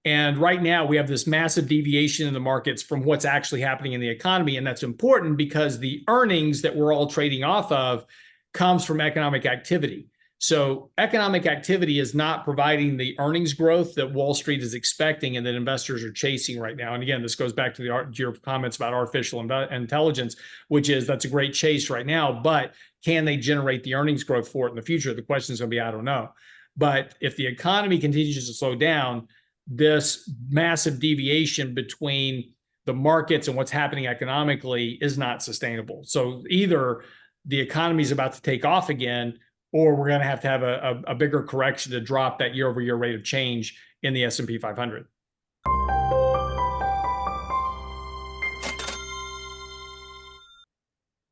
And right now we have this massive deviation in the markets from what's actually happening in the economy. And that's important because the earnings that we're all trading off of comes from economic activity. So economic activity is not providing the earnings growth that Wall Street is expecting and that investors are chasing right now. And again, this goes back to your comments about artificial intelligence, which is that's a great chase right now, but can they generate the earnings growth for it in the future? The question is going to be, I don't know. But if the economy continues to slow down, this massive deviation between the markets and what's happening economically is not sustainable. So either the economy is about to take off again, or we're going to have a bigger correction to drop that year-over-year rate of change in the S&P 500.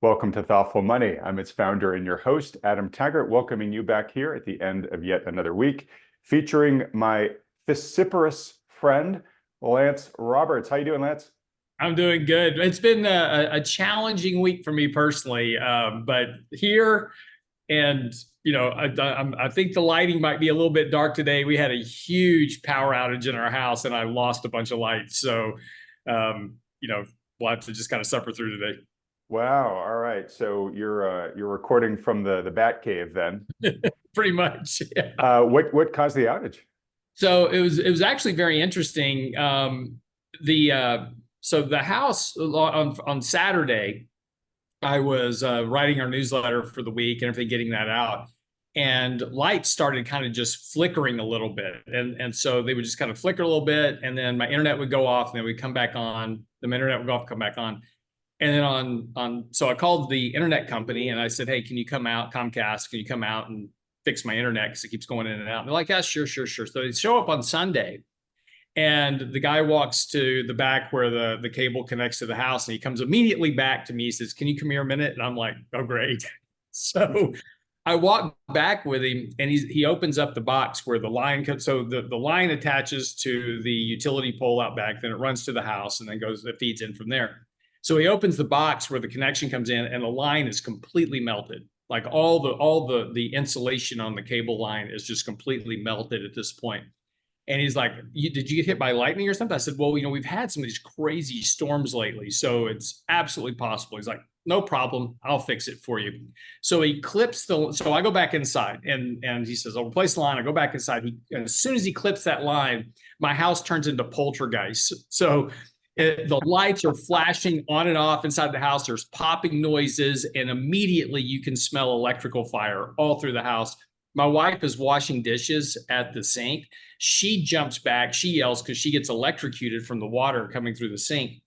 Welcome to Thoughtful Money. I'm its founder and your host, Adam Taggart, welcoming you back here at the end of yet another week, featuring my vociferous friend, Lance Roberts. How you doing, Lance? I'm doing good. It's been a challenging week for me personally, but here, and I think the lighting might be a little bit dark today. We had a huge power outage in our house, and I lost a bunch of lights. So, we'll have to just kind of suffer through today. Wow. All right. So you're recording from the Bat Cave then? Pretty much. Yeah. What caused the outage? So it was actually very interesting. So the house on Saturday, I was writing our newsletter for the week and everything, getting that out, and lights started kind of just flickering a little bit, and so they would just kind of flicker a little bit, and then my internet would go off, and then we'd come back on. The internet would go off, come back on, and then so I called the internet company and I said, "Hey, can you come out, Comcast? Can you come out and fix my internet because it keeps going in and out?" And they're like, "Yeah, sure." So they show up on Sunday, and the guy walks to the back where the cable connects to the house, and he comes immediately back to me. He says, "Can you come here a minute?" And I'm like, "Oh, great." So I walk back with him, and he opens up the box where the line comes. So the line attaches to the utility pole out back, then it runs to the house, and then it feeds in from there. So he opens the box where the connection comes in, and the line is completely melted. Like all the insulation on the cable line is just completely melted at this point. And he's like, "Did you get hit by lightning or something?" I said, "Well, we've had some of these crazy storms lately, so it's absolutely possible." He's like, "No problem, I'll fix it for you." So he clips so I go back inside, and he says, "I'll replace the line." I go back inside. And as soon as he clips that line, my house turns into poltergeist. So the lights are flashing on and off inside the house. There's popping noises, and immediately you can smell electrical fire all through the house. My wife is washing dishes at the sink. She jumps back. She yells because she gets electrocuted from the water coming through the sink.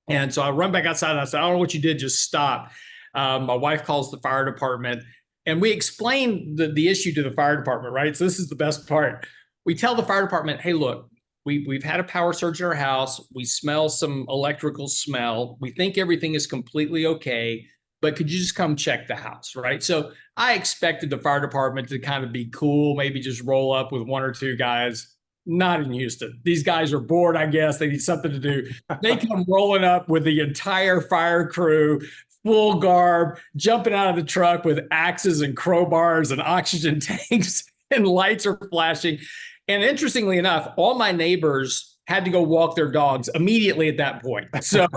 And so I run back outside and I said, "I don't know what you did. Just stop." My wife calls the fire department, and we explain the issue to the fire department, right? So this is the best part. We tell the fire department, "Hey, look, we've had a power surge in our house. We smell some electrical smell. We think everything is completely okay, but could you just come check the house," right? So I expected the fire department to kind of be cool, maybe just roll up with one or two guys. Not in Houston. These guys are bored, I guess. They need something to do. They come rolling up with the entire fire crew, full garb, jumping out of the truck with axes and crowbars and oxygen tanks, and lights are flashing. And interestingly enough, all my neighbors had to go walk their dogs immediately at that point. So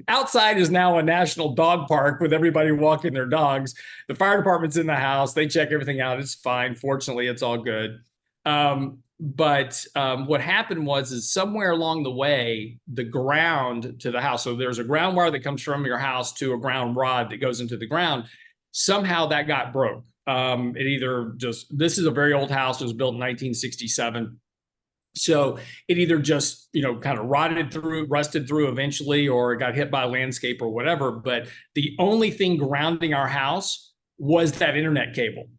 outside is now a national dog park with everybody walking their dogs. The fire department's in the house. They check everything out. It's fine. Fortunately, it's all good. But what happened is somewhere along the way, the ground to the house, so there's a ground wire that comes from your house to a ground rod that goes into the ground. Somehow that got broke. This is a very old house. It was built in 1967. So it either just, kind of rusted through eventually, or it got hit by a landscape or whatever. But the only thing grounding our house was that internet cable.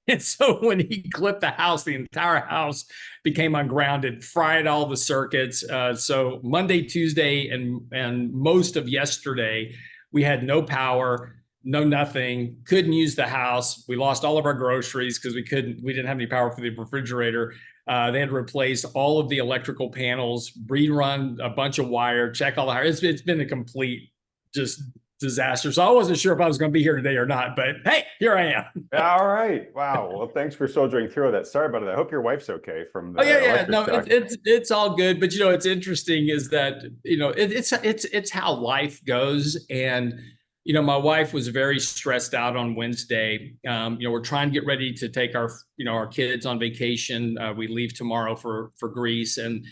And so when he clipped the house, the entire house became ungrounded, fried all the circuits. So Monday, Tuesday, and most of yesterday, we had no power, no nothing, couldn't use the house. We lost all of our groceries because we didn't have any power for the refrigerator. They had to replace all of the electrical panels, rerun a bunch of wire, check all the wire. It's been a complete just disaster. So I wasn't sure if I was going to be here today or not, but hey, here I am. All right. Wow. Well, thanks for soldiering through that. Sorry about it. I hope your wife's okay from Oh yeah, the yeah. electric No, shock. it's all good. But it's interesting is that it's how life goes. And my wife was very stressed out on Wednesday. We're trying to get ready to take our kids on vacation. We leave tomorrow for Greece, and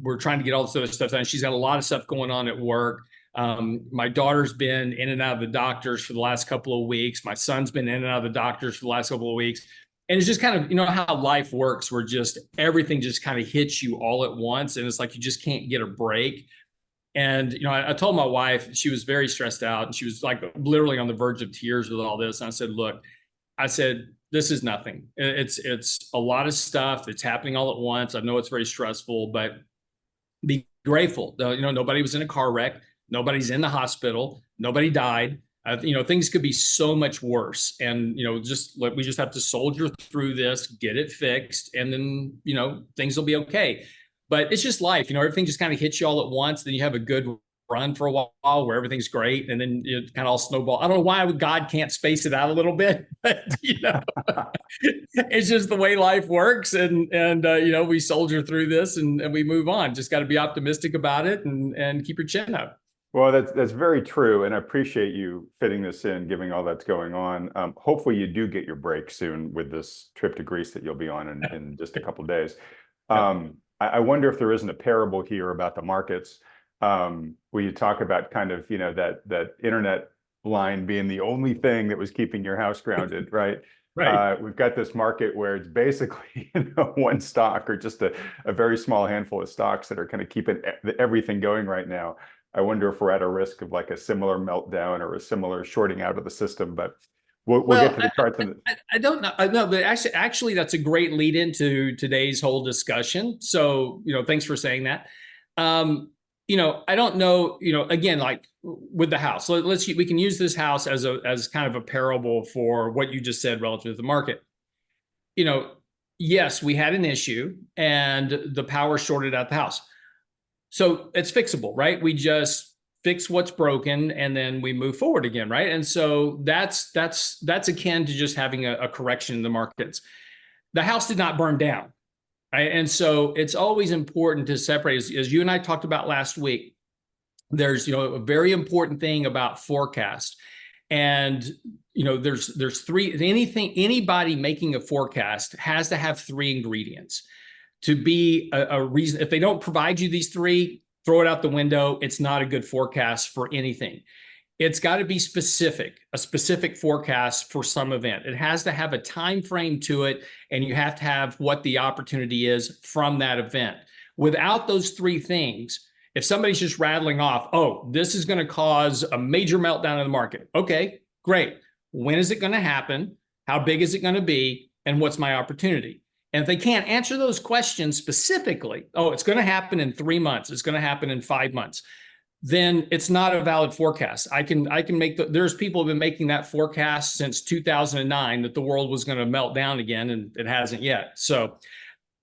we're trying to get all this other stuff done. She's got a lot of stuff going on at work. My daughter's been in and out of the doctors for the last couple of weeks. My son's been in and out of the doctors for the last couple of weeks. And it's just kind of, how life works, where just everything just kind of hits you all at once. And it's like you just can't get a break. And, I told my wife, she was very stressed out, and she was like literally on the verge of tears with all this. And I said, look, this is nothing. It's a lot of stuff. It's happening all at once. I know it's very stressful, but be grateful. Nobody was in a car wreck. Nobody's in the hospital. Nobody died. Things could be so much worse. And, just like we just have to soldier through this, get it fixed, and then, things will be okay. But it's just life. Everything just kind of hits you all at once. Then you have a good run for a while where everything's great. And then it kind of all snowball. I don't know why God can't space it out a little bit, but, it's just the way life works. And we soldier through this and we move on. Just got to be optimistic about it and keep your chin up. Well, that's very true, and I appreciate you fitting this in, giving all that's going on. Hopefully, you do get your break soon with this trip to Greece that you'll be on in just a couple of days. I wonder if there isn't a parable here about the markets, where you talk about kind of that internet line being the only thing that was keeping your house grounded, right? Right. We've got this market where it's basically one stock or just a very small handful of stocks that are kind of keeping everything going right now. I wonder if we're at a risk of like a similar meltdown or a similar shorting out of the system, but we'll get to the charts. I don't know. No, but actually, that's a great lead into today's whole discussion. So, thanks for saying that. I don't know, again, like with the house, so we can use this house as kind of a parable for what you just said relative to the market. Yes, we had an issue and the power shorted out the house. So it's fixable, right? We just fix what's broken and then we move forward again, right? And so that's akin to just having a correction in the markets. The house did not burn down, right? And so it's always important to separate, as you and I talked about last week. There's a very important thing about forecast, and there's three. Anybody making a forecast has to have three ingredients to be a reason. If they don't provide you these three, throw it out the window. It's not a good forecast for anything. It's got to be specific, a specific forecast for some event. It has to have a time frame to it, and you have to have what the opportunity is from that event. Without those three things, if somebody's just rattling off, oh, this is going to cause a major meltdown in the market. Okay, great. When is it going to happen? How big is it going to be? And what's my opportunity? And if they can't answer those questions specifically, oh, it's going to happen in 3 months, it's going to happen in 5 months, then it's not a valid forecast. I can make there's people who have been making that forecast since 2009 that the world was going to melt down again, and it hasn't yet. So,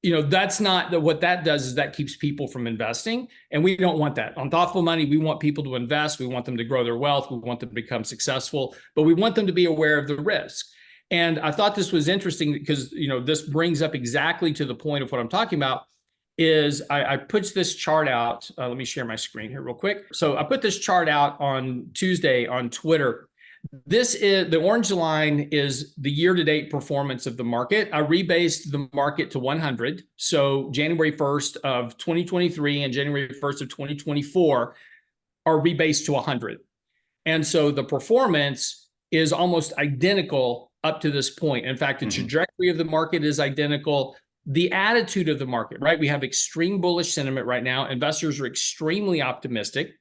that's not what that does, is that keeps people from investing. And we don't want that. On Thoughtful Money, we want people to invest. We want them to grow their wealth. We want them to become successful, but we want them to be aware of the risk. And I thought this was interesting because, this brings up exactly to the point of what I'm talking about. Is I put this chart out. Let me share my screen here real quick. So I put this chart out on Tuesday on Twitter. This is the orange line is the year-to-date performance of the market. I rebased the market to 100. So January 1st of 2023 and January 1st of 2024 are rebased to 100. And so the performance is almost identical up to this point. In fact, the trajectory of the market is identical. The attitude of the market, right? We have extreme bullish sentiment right now. Investors are extremely optimistic.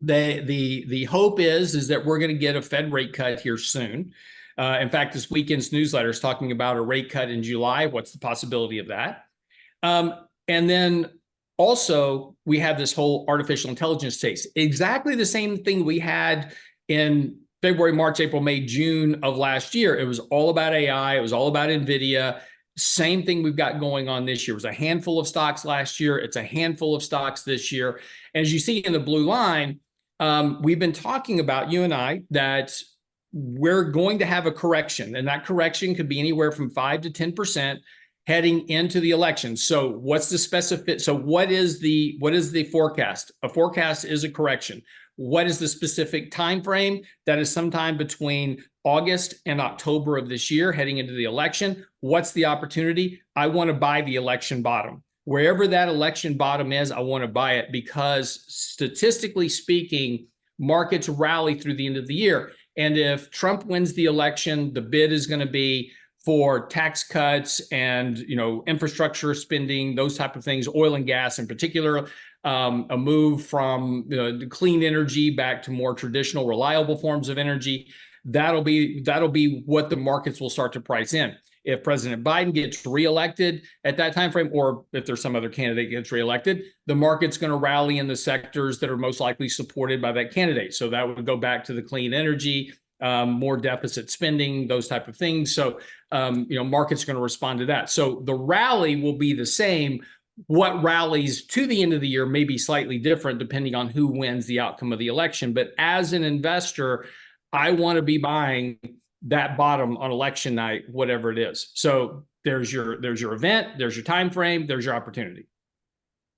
The hope is that we're going to get a Fed rate cut here soon. In fact, this weekend's newsletter is talking about a rate cut in July. What's the possibility of that? And then also we have this whole artificial intelligence case. Exactly the same thing we had in February, March, April, May, June of last year. It was all about AI. It was all about NVIDIA. Same thing we've got going on this year. It was a handful of stocks last year. It's a handful of stocks this year. And as you see in the blue line, We've been talking about, you and I, that we're going to have a correction, and that correction could be anywhere from 5 to 10% heading into the election. So what's the specific? So what is the forecast? A forecast is a correction. What is the specific time frame? That is sometime between August and October of this year, heading into the election. What's the opportunity? I want to buy the election bottom. Wherever that election bottom is, I want to buy it, because statistically speaking, markets rally through the end of the year. And if Trump wins the election, the bid is going to be for tax cuts and, infrastructure spending, those type of things, oil and gas in particular, a move from clean energy back to more traditional, reliable forms of energy. That'll be what the markets will start to price in. If President Biden gets reelected at that time frame, or if there's some other candidate gets reelected, the market's going to rally in the sectors that are most likely supported by that candidate. So that would go back to the clean energy, more deficit spending, those type of things. So, markets are going to respond to that. So the rally will be the same. What rallies to the end of the year may be slightly different depending on who wins the outcome of the election. But as an investor, I want to be buying that bottom on election night, whatever it is. So there's your event, there's your time frame, there's your opportunity.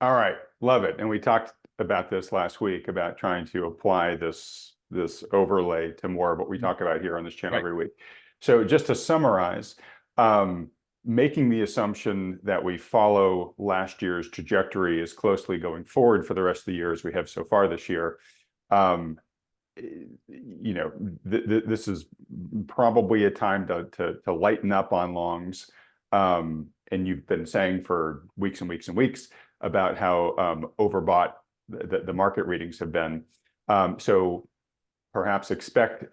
All right, love it. And we talked about this last week, about trying to apply this overlay to more of what we talk about here on this channel every week. So just to summarize, making the assumption that we follow last year's trajectory as closely going forward for the rest of the year as we have so far this year, this is probably a time to lighten up on longs. And you've been saying for weeks and weeks and weeks about how overbought the market readings have been. So perhaps expect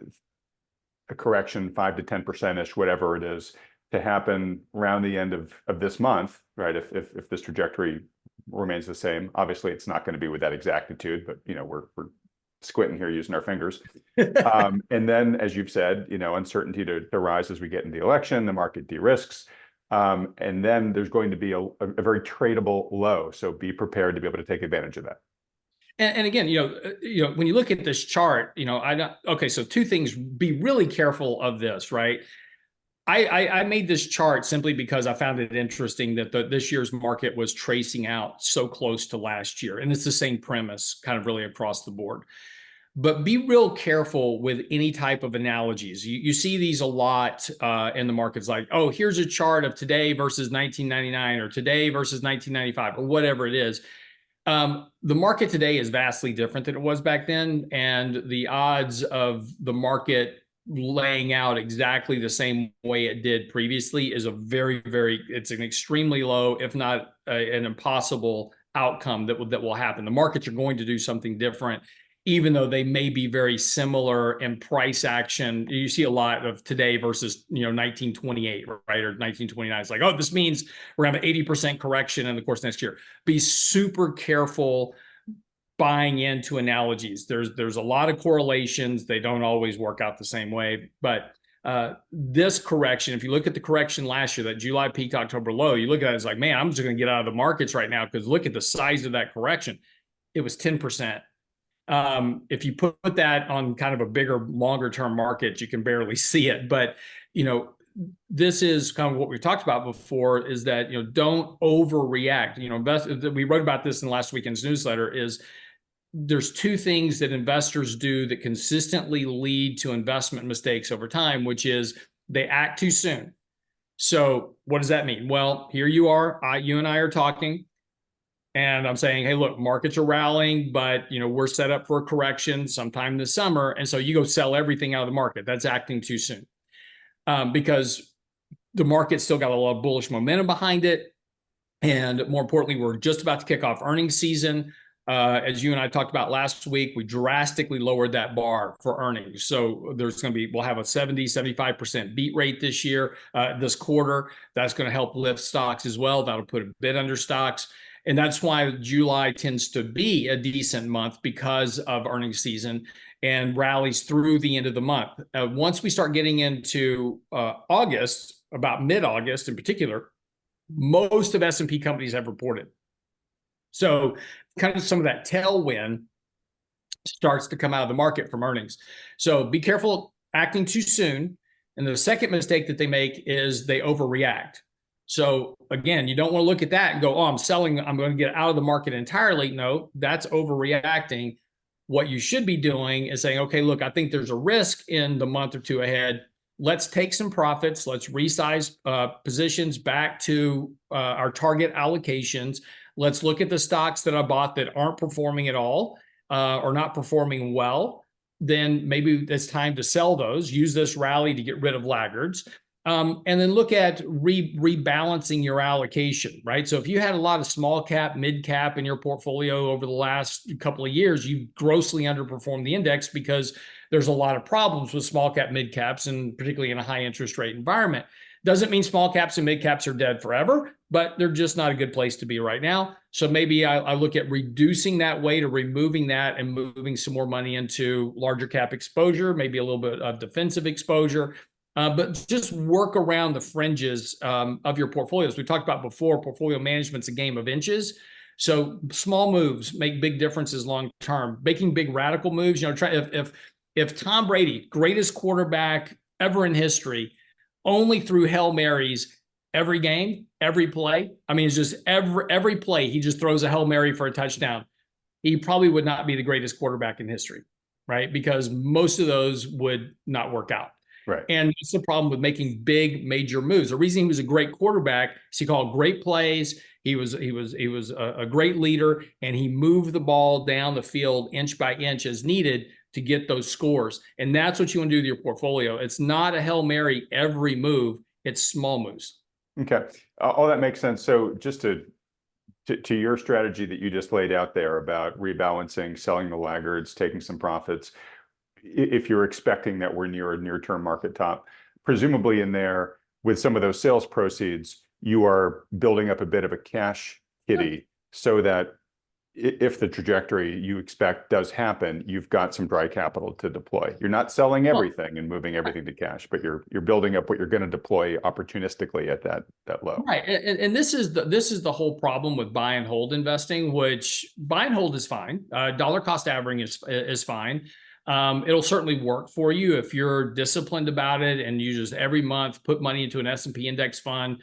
a correction, 5 to 10%-ish, whatever it is, to happen around the end of this month, right? If this trajectory remains the same. Obviously, it's not going to be with that exactitude, but we're squinting here using our fingers. And then, as you've said, uncertainty to rise as we get into the election, the market de-risks. And then there's going to be a very tradable low. So be prepared to be able to take advantage of that. And again, when you look at this chart, okay, so two things, be really careful of this, right? I made this chart simply because I found it interesting that this year's market was tracing out so close to last year. And it's the same premise kind of really across the board. But be real careful with any type of analogies. You see these a lot in the markets, like, oh, here's a chart of today versus 1999 or today versus 1995 or whatever it is. The market today is vastly different than it was back then. And the odds of the market laying out exactly the same way it did previously is it's an extremely low, if not an impossible outcome that will happen. The markets are going to do something different, even though they may be very similar in price action. You see a lot of today versus 1928, right, or 1929. It's like, oh, this means we're gonna have an 80% correction in the course of next year. Be super careful buying into analogies. There's a lot of correlations. They don't always work out the same way. But this correction, if you look at the correction last year, that July peak, October low, you look at it, it's like, man, I'm just going to get out of the markets right now because look at the size of that correction. It was 10%. If you put that on kind of a bigger, longer term market, you can barely see it. But, this is kind of what we talked about before, is that, don't overreact. We wrote about this in last weekend's newsletter, is there's two things that investors do that consistently lead to investment mistakes over time, which is they act too soon. So what does that mean? Well, here you are, you and I are talking, and I'm saying, hey, look, markets are rallying, but we're set up for a correction sometime this summer. And so you go sell everything out of the market. That's acting too soon. Because the market's still got a lot of bullish momentum behind it. And more importantly, we're just about to kick off earnings season. As you and I talked about last week, we drastically lowered that bar for earnings. So we'll have a 70-75% beat rate this year, this quarter. That's going to help lift stocks as well. That'll put a bid under stocks. And that's why July tends to be a decent month, because of earnings season, and rallies through the end of the month. Once we start getting into August, about mid-August in particular, most of S&P companies have reported. So kind of some of that tailwind starts to come out of the market from earnings. So be careful acting too soon. And the second mistake that they make is they overreact. So again, you don't want to look at that and go, oh, I'm selling, I'm going to get out of the market entirely. No, that's overreacting. What you should be doing is saying, okay, look, I think there's a risk in the month or two ahead. Let's take some profits. Let's resize positions back to our target allocations. Let's look at the stocks that I bought that aren't performing at all or not performing well. Then maybe it's time to sell those, use this rally to get rid of laggards. And then look at rebalancing your allocation, right? So if you had a lot of small cap, mid cap in your portfolio over the last couple of years, you grossly underperformed the index because there's a lot of problems with small cap, mid caps, and particularly in a high interest rate environment. Doesn't mean small caps and mid caps are dead forever, but they're just not a good place to be right now. So maybe I look at reducing that weight or removing that and moving some more money into larger cap exposure, maybe a little bit of defensive exposure. But just work around the fringes of your portfolios. We talked about before, portfolio management's a game of inches. So small moves make big differences long term. Making big radical moves, try if Tom Brady, greatest quarterback ever in history, only threw Hail Marys every game, every play. I mean, it's just every play he just throws a Hail Mary for a touchdown. He probably would not be the greatest quarterback in history, right? Because most of those would not work out. Right. And it's the problem with making big major moves. The reason he was a great quarterback is he called great plays. He was a great leader, and he moved the ball down the field inch by inch as needed to get those scores. And that's what you want to do with your portfolio. It's not a Hail Mary every move. It's small moves. Okay. All that makes sense. So just to your strategy that you just laid out there about rebalancing, selling the laggards, taking some profits, if you're expecting that we're near a near-term market top, presumably in there with some of those sales proceeds, you are building up a bit of a cash kitty so that if the trajectory you expect does happen, you've got some dry capital to deploy. You're not selling everything and moving everything to cash, but you're building up what you're going to deploy opportunistically at that low. Right, and this is the whole problem with buy and hold investing. Which buy and hold is fine. Dollar cost averaging is fine. It'll certainly work for you if you're disciplined about it and you just every month put money into an S&P index fund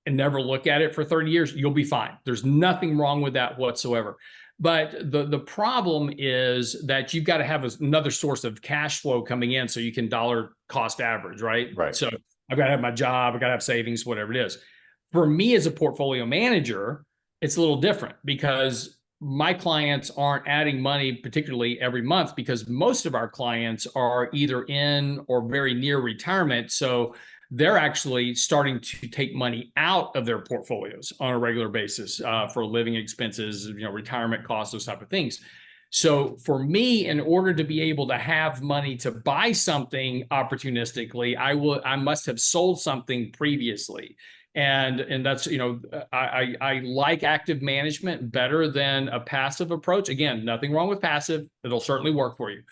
and never look at it for 30 years. You'll be fine. There's nothing wrong with that whatsoever. But the problem is that you've got to have another source of cash flow coming in so you can dollar cost average, right? Right. So I've got to have my job, I've got to have savings, whatever it is. For me as a portfolio manager, it's a little different because my clients aren't adding money particularly every month because most of our clients are either in or very near retirement. So they're actually starting to take money out of their portfolios on a regular basis for living expenses, retirement costs, those type of things. So for me, in order to be able to have money to buy something opportunistically, I must have sold something previously. And that's, I like active management better than a passive approach. Again, nothing wrong with passive. It'll certainly work for you.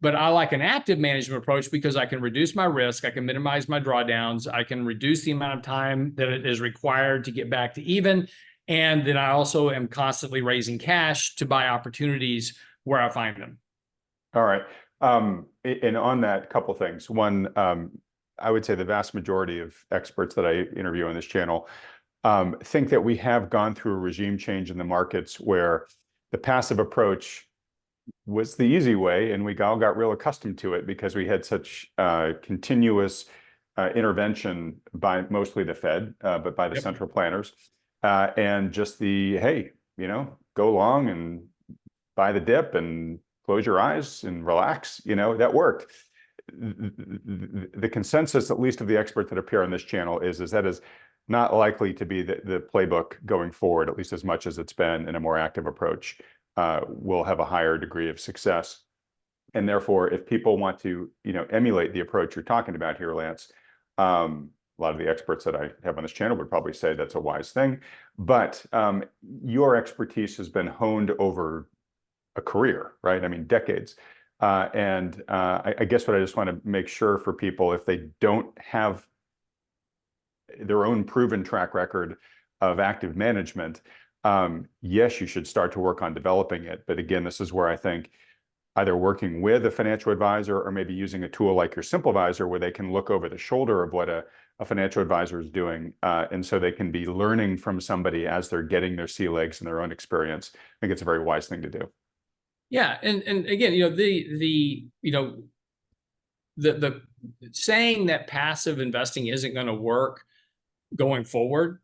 But I like an active management approach because I can reduce my risk. I can minimize my drawdowns. I can reduce the amount of time that it is required to get back to even. And then I also am constantly raising cash to buy opportunities where I find them. All right. And on that, couple things. One, I would say the vast majority of experts that I interview on this channel think that we have gone through a regime change in the markets where the passive approach was the easy way, and we all got real accustomed to it because we had such continuous intervention by mostly the Fed, but by the central planners, and just the, hey, go long and buy the dip and close your eyes and relax, that worked. The consensus, at least of the experts that appear on this channel, is that is not likely to be the playbook going forward, at least as much as it's been in a more active approach. Will have a higher degree of success. And therefore, if people want to, emulate the approach you're talking about here, Lance, a lot of the experts that I have on this channel would probably say that's a wise thing. But your expertise has been honed over a career, right? I mean, decades. And I guess what I just want to make sure for people, if they don't have their own proven track record of active management, yes, you should start to work on developing it. But again, this is where I think either working with a financial advisor or maybe using a tool like your SimpleVisor where they can look over the shoulder of what a financial advisor is doing. And so they can be learning from somebody as they're getting their sea legs and their own experience. I think it's a very wise thing to do. Yeah, and again, the saying that passive investing isn't going to work going forward,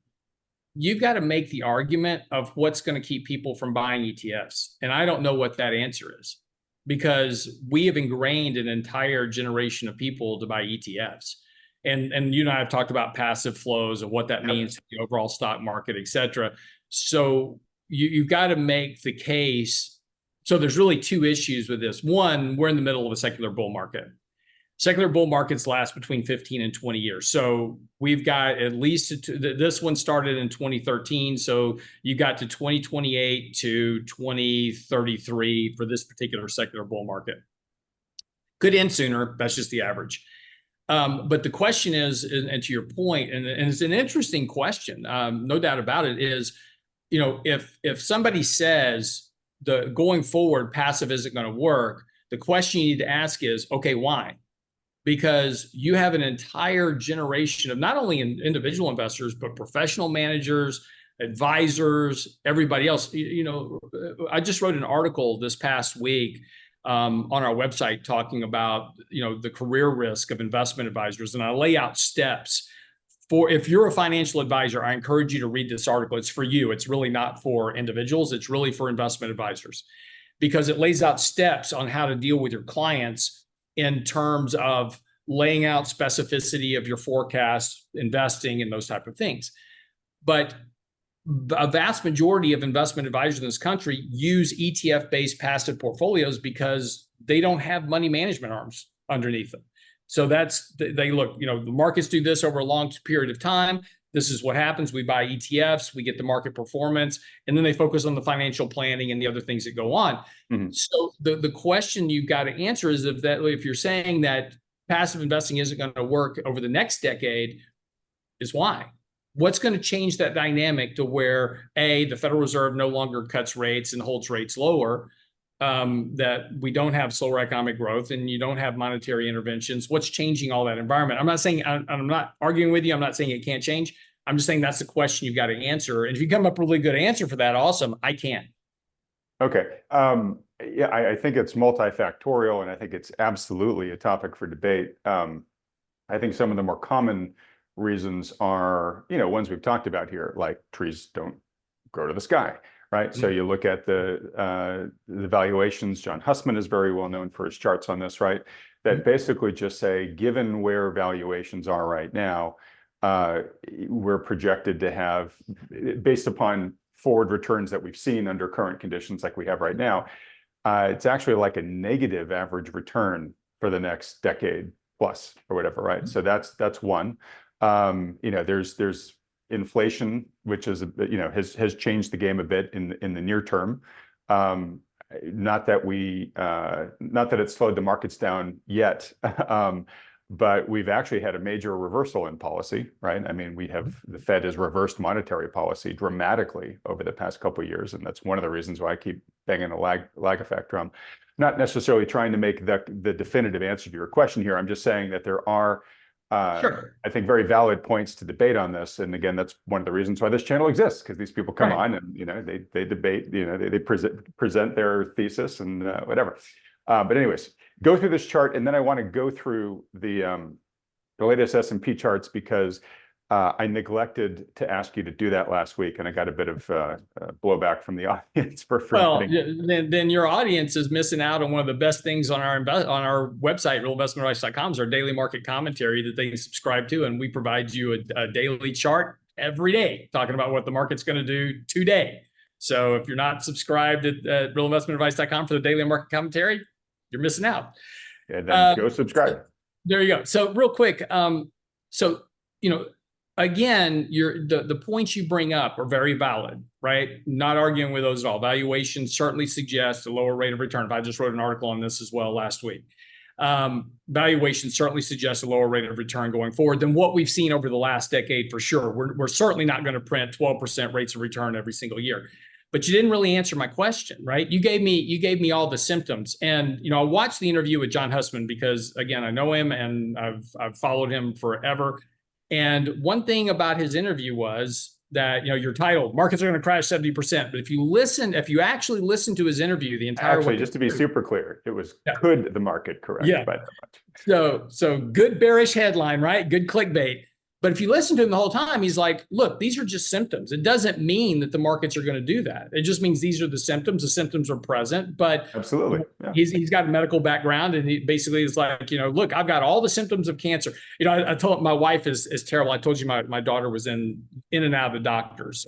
you've got to make the argument of what's going to keep people from buying ETFs. And I don't know what that answer is, because we have ingrained an entire generation of people to buy ETFs. And you and I have talked about passive flows and what that means to the overall stock market, et cetera. So you've got to make the case. So there's really two issues with this. One, we're in the middle of a secular bull market. Secular bull markets last between 15 and 20 years. So we've got at least, this one started in 2013. So you got to 2028 to 2033 for this particular secular bull market. Could end sooner. That's just the average. But the question is, and to your point, and it's an interesting question, no doubt about it, is, if somebody says the going forward passive isn't going to work, the question you need to ask is, okay, why? Because you have an entire generation of not only individual investors, but professional managers, advisors, everybody else. I just wrote an article this past week on our website talking about the career risk of investment advisors, and I lay out steps for, if you're a financial advisor, I encourage you to read this article. It's for you. It's really not for individuals. It's really for investment advisors, because it lays out steps on how to deal with your clients in terms of laying out specificity of your forecast, investing, and those type of things. But a vast majority of investment advisors in this country use ETF-based passive portfolios because they don't have money management arms underneath them. So they look, the markets do this over a long period of time. This is what happens. We buy ETFs, we get the market performance, and then they focus on the financial planning and the other things that go on. Mm-hmm. So the question you've got to answer is, if you're saying that passive investing isn't going to work over the next decade, is why? What's going to change that dynamic to where, A, the Federal Reserve no longer cuts rates and holds rates lower, that we don't have slower economic growth and you don't have monetary interventions? What's changing all that environment? I'm not saying, I'm not arguing with you. I'm not saying it can't change. I'm just saying that's the question you've got to answer. And if you come up with a really good answer for that, awesome. I can't. Okay. Yeah, I think it's multifactorial, and I think it's absolutely a topic for debate. I think some of the more common reasons are, ones we've talked about here, like trees don't grow to the sky, right? Mm-hmm. So you look at the valuations. John Hussman is very well known for his charts on this, right? That basically just say, given where valuations are right now, we're projected to have, based upon forward returns that we've seen under current conditions like we have right now, it's actually like a negative average return for the next decade plus or whatever, right? Mm-hmm. So that's one. There's inflation, which is has changed the game a bit in the near term. Not that it's slowed the markets down yet, but we've actually had a major reversal in policy, right? I mean, the Fed has reversed monetary policy dramatically over the past couple of years, and that's one of the reasons why I keep banging a lag effect drum. Not necessarily trying to make the definitive answer to your question here. I'm just saying that there are, sure, I think, very valid points to debate on this. And again, that's one of the reasons why this channel exists, because these people come on and they debate, they present their thesis and whatever. But anyways, go through this chart, and then I want to go through the latest S&P charts, because I neglected to ask you to do that last week, and I got a bit of blowback from the audience for then your audience is missing out on one of the best things on our website, realinvestmentadvice.com, is our daily market commentary that they can subscribe to, and we provide you a daily chart every day talking about what the market's going to do today. So if you're not subscribed at realinvestmentadvice.com for the daily market commentary, you're missing out. Yeah, then go subscribe. There you go. So real quick, again, the points you bring up are very valid, right? Not arguing with those at all. Valuation certainly suggests a lower rate of return. I just wrote an article on this as well last week. Valuation certainly suggests a lower rate of return going forward than what we've seen over the last decade, for sure. We're certainly not going to print 12% rates of return every single year. but you didn't really answer my question, right? You gave me all the symptoms. And, I watched the interview with John Hussman because, again, I know him and I've followed him forever. And one thing about his interview was that, your title, markets are going to crash 70%. But if you actually listen to his interview, the entire Actually, way just to be super clear, it was, yeah. could the market correct Yeah. by that much? So good bearish headline, right? Good clickbait. But if you listen to him the whole time, he's like, look, these are just symptoms. It doesn't mean that the markets are going to do that. It just means these are the symptoms. The symptoms are present, but Absolutely. Yeah. he's got a medical background, and he basically is like, look, I've got all the symptoms of cancer. I told my wife is terrible. I told you my daughter was in and out of the doctors.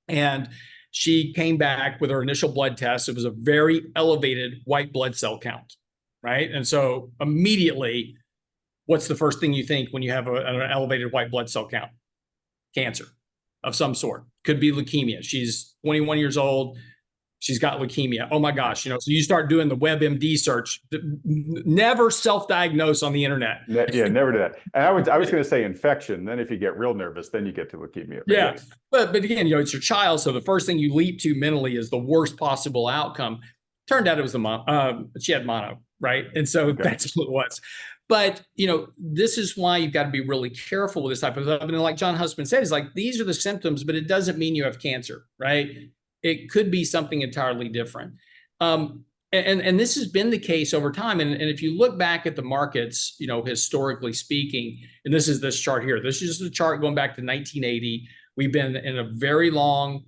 And she came back with her initial blood test. It was a very elevated white blood cell count, right? And so immediately, what's the first thing you think when you have an elevated white blood cell count? Cancer of some sort. Could be leukemia. She's 21 years old. She's got leukemia. Oh my gosh. So you start doing the WebMD search. Never self-diagnose on the internet. Yeah, never do that. And I was going to say infection. Then if you get real nervous, then you get to leukemia. Yeah. Yes. But again, it's your child. So the first thing you leap to mentally is the worst possible outcome. Turned out it was she had mono, right? And so that's what it was. But, this is why you've got to be really careful with this type of stuff. And like John Husband said, it's like, these are the symptoms, but it doesn't mean you have cancer, right? It could be something entirely different. And this has been the case over time. And if you look back at the markets, historically speaking, and this is this chart here, this is just a chart going back to 1980. We've been in a very long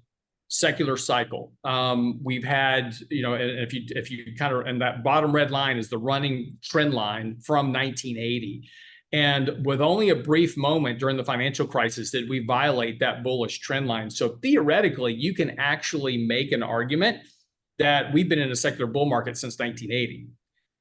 secular cycle. We've had, and if you kind of, and that bottom red line is the running trend line from 1980. And with only a brief moment during the financial crisis did we violate that bullish trend line. So theoretically, you can actually make an argument that we've been in a secular bull market since 1980.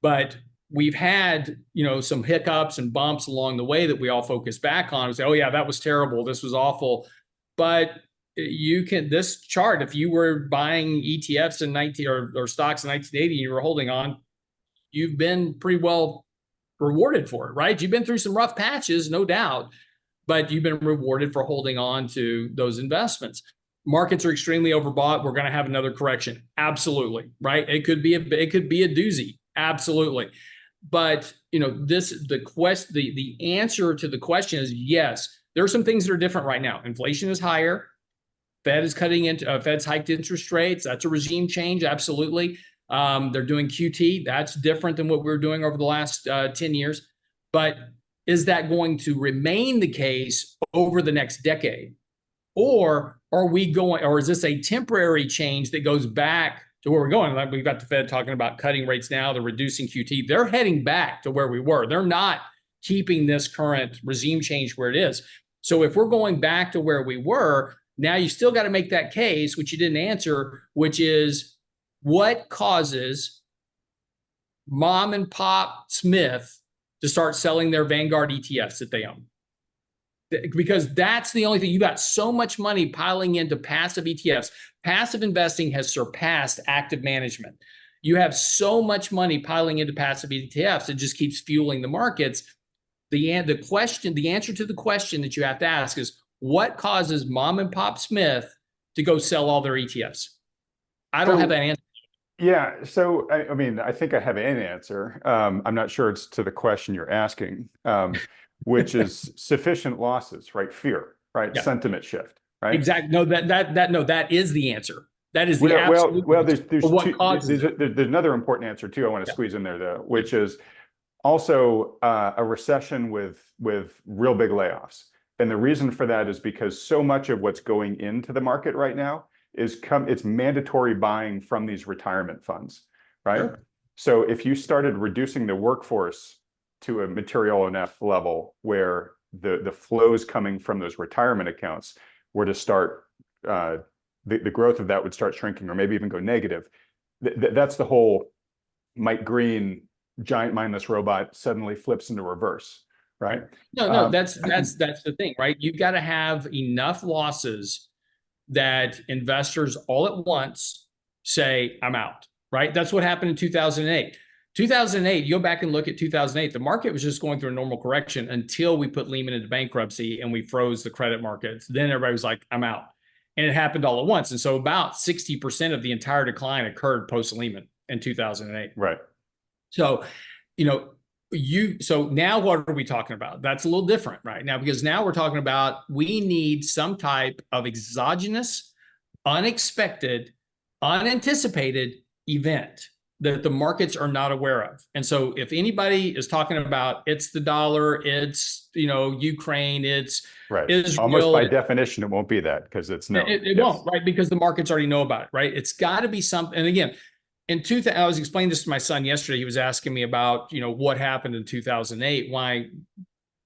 But we've had, some hiccups and bumps along the way that we all focus back on and say, oh yeah, that was terrible. This was awful. But this chart, if you were buying ETFs in or stocks in 1980 and you were holding on, you've been pretty well rewarded for it, right? You've been through some rough patches, no doubt, but you've been rewarded for holding on to those investments. Markets are extremely overbought. We're going to have another correction. Absolutely. Right. It could be a doozy. Absolutely. But, the answer to the question is yes, there are some things that are different right now. Inflation is higher. Fed's hiked interest rates. That's a regime change. Absolutely. They're doing QT. That's different than what we were doing over the last 10 years. But is that going to remain the case over the next decade? Or is this a temporary change that goes back to where we're going? Like we've got the Fed talking about cutting rates now. They're reducing QT. They're heading back to where we were. They're not keeping this current regime change where it is. So if we're going back to where we were, now you still got to make that case, which you didn't answer, which is what causes mom and pop Smith to start selling their Vanguard ETFs that they own? Because that's the only thing. You got so much money piling into passive ETFs. Passive investing has surpassed active management. You have so much money piling into passive ETFs, it just keeps fueling the markets. The answer to the question that you have to ask is, what causes mom and pop Smith to go sell all their ETFs? I don't have that answer. Yeah. So, I mean, I think I have an answer. I'm not sure it's to the question you're asking, which is sufficient losses, right? Fear, right? Yeah. Sentiment shift, right? Exactly. No, that is the answer. That is the absolute. Well, there's another important answer too. I want to squeeze in there though, which is also a recession with real big layoffs. And the reason for that is because so much of what's going into the market right now it's mandatory buying from these retirement funds, right? Sure. So if you started reducing the workforce to a material enough level where the flows coming from those retirement accounts were to start, the growth of that would start shrinking or maybe even go negative. That's the whole Mike Green giant mindless robot suddenly flips into reverse, right? No, that's the thing, right? You've got to have enough losses that investors all at once say, I'm out, right? That's what happened in 2008. 2008, you go back and look at 2008, the market was just going through a normal correction until we put Lehman into bankruptcy and we froze the credit markets. Then everybody was like, I'm out. and it happened all at once. And so about 60% of the entire decline occurred post Lehman in 2008. Right. So, so now what are we talking about? That's a little different right now, because now we're talking about we need some type of exogenous, unexpected, unanticipated event that the markets are not aware of. And so if anybody is talking about it's the dollar, it's, Ukraine, it's Right. Almost Israel, by definition, it won't be that because it's known. it Yes. won't, right? Because the markets already know about it, right? It's got to be something. And again, I was explaining this to my son yesterday. He was asking me about, what happened in 2008. Why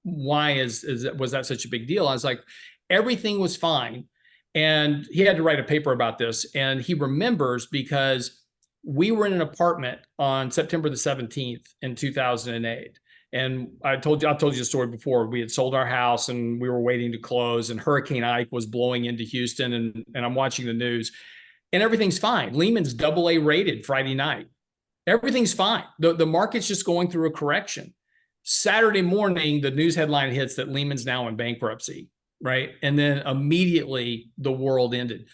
was that such a big deal? I was like, everything was fine. And he had to write a paper about this. And he remembers because we were in an apartment on September the 17th in 2008. And I've told you the story before. We had sold our house and we were waiting to close, and Hurricane Ike was blowing into Houston, and I'm watching the news and everything's fine. Lehman's AA rated Friday night. Everything's fine. The market's just going through a correction. Saturday morning, the news headline hits that Lehman's now in bankruptcy, right? And then immediately the world ended.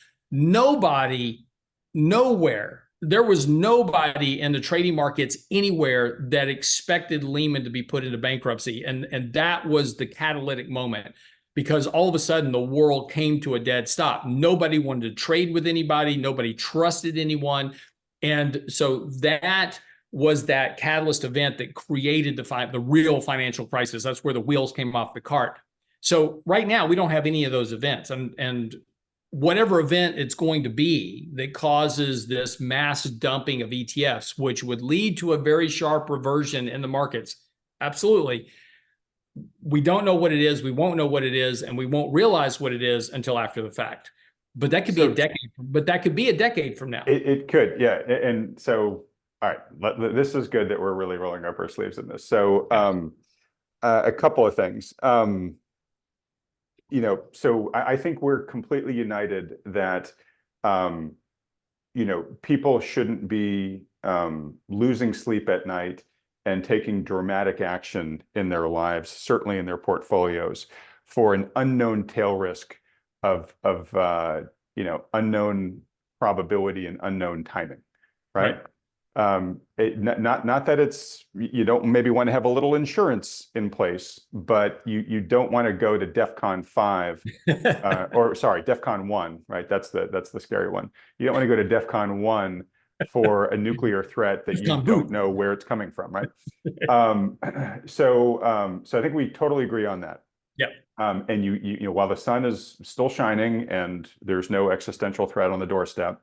There was nobody in the trading markets anywhere that expected Lehman to be put into bankruptcy. And that was the catalytic moment, because all of a sudden the world came to a dead stop. Nobody wanted to trade with anybody. Nobody trusted anyone. And so that was that catalyst event that created the real financial crisis. That's where the wheels came off the cart. So right now we don't have any of those events. And whatever event it's going to be that causes this mass dumping of ETFs, which would lead to a very sharp reversion in the markets, absolutely. We don't know what it is. We won't know what it is, and we won't realize what it is until after the fact. But that could be a decade. But that could be a decade from now. It could, yeah. And so, all right, this is good that we're really rolling up our sleeves in this. So, a couple of things. So I think we're completely united that, people shouldn't be losing sleep at night and taking dramatic action in their lives, certainly in their portfolios, for an unknown tail risk of unknown probability and unknown timing, right? Not that you don't maybe want to have a little insurance in place, but you don't want to go to DEFCON 5 or sorry, DEFCON 1, right? That's the scary one. You don't want to go to DEFCON 1 for a nuclear threat that you don't know where it's coming from, right? So I think we totally agree on that. Yeah. And while the sun is still shining and there's no existential threat on the doorstep,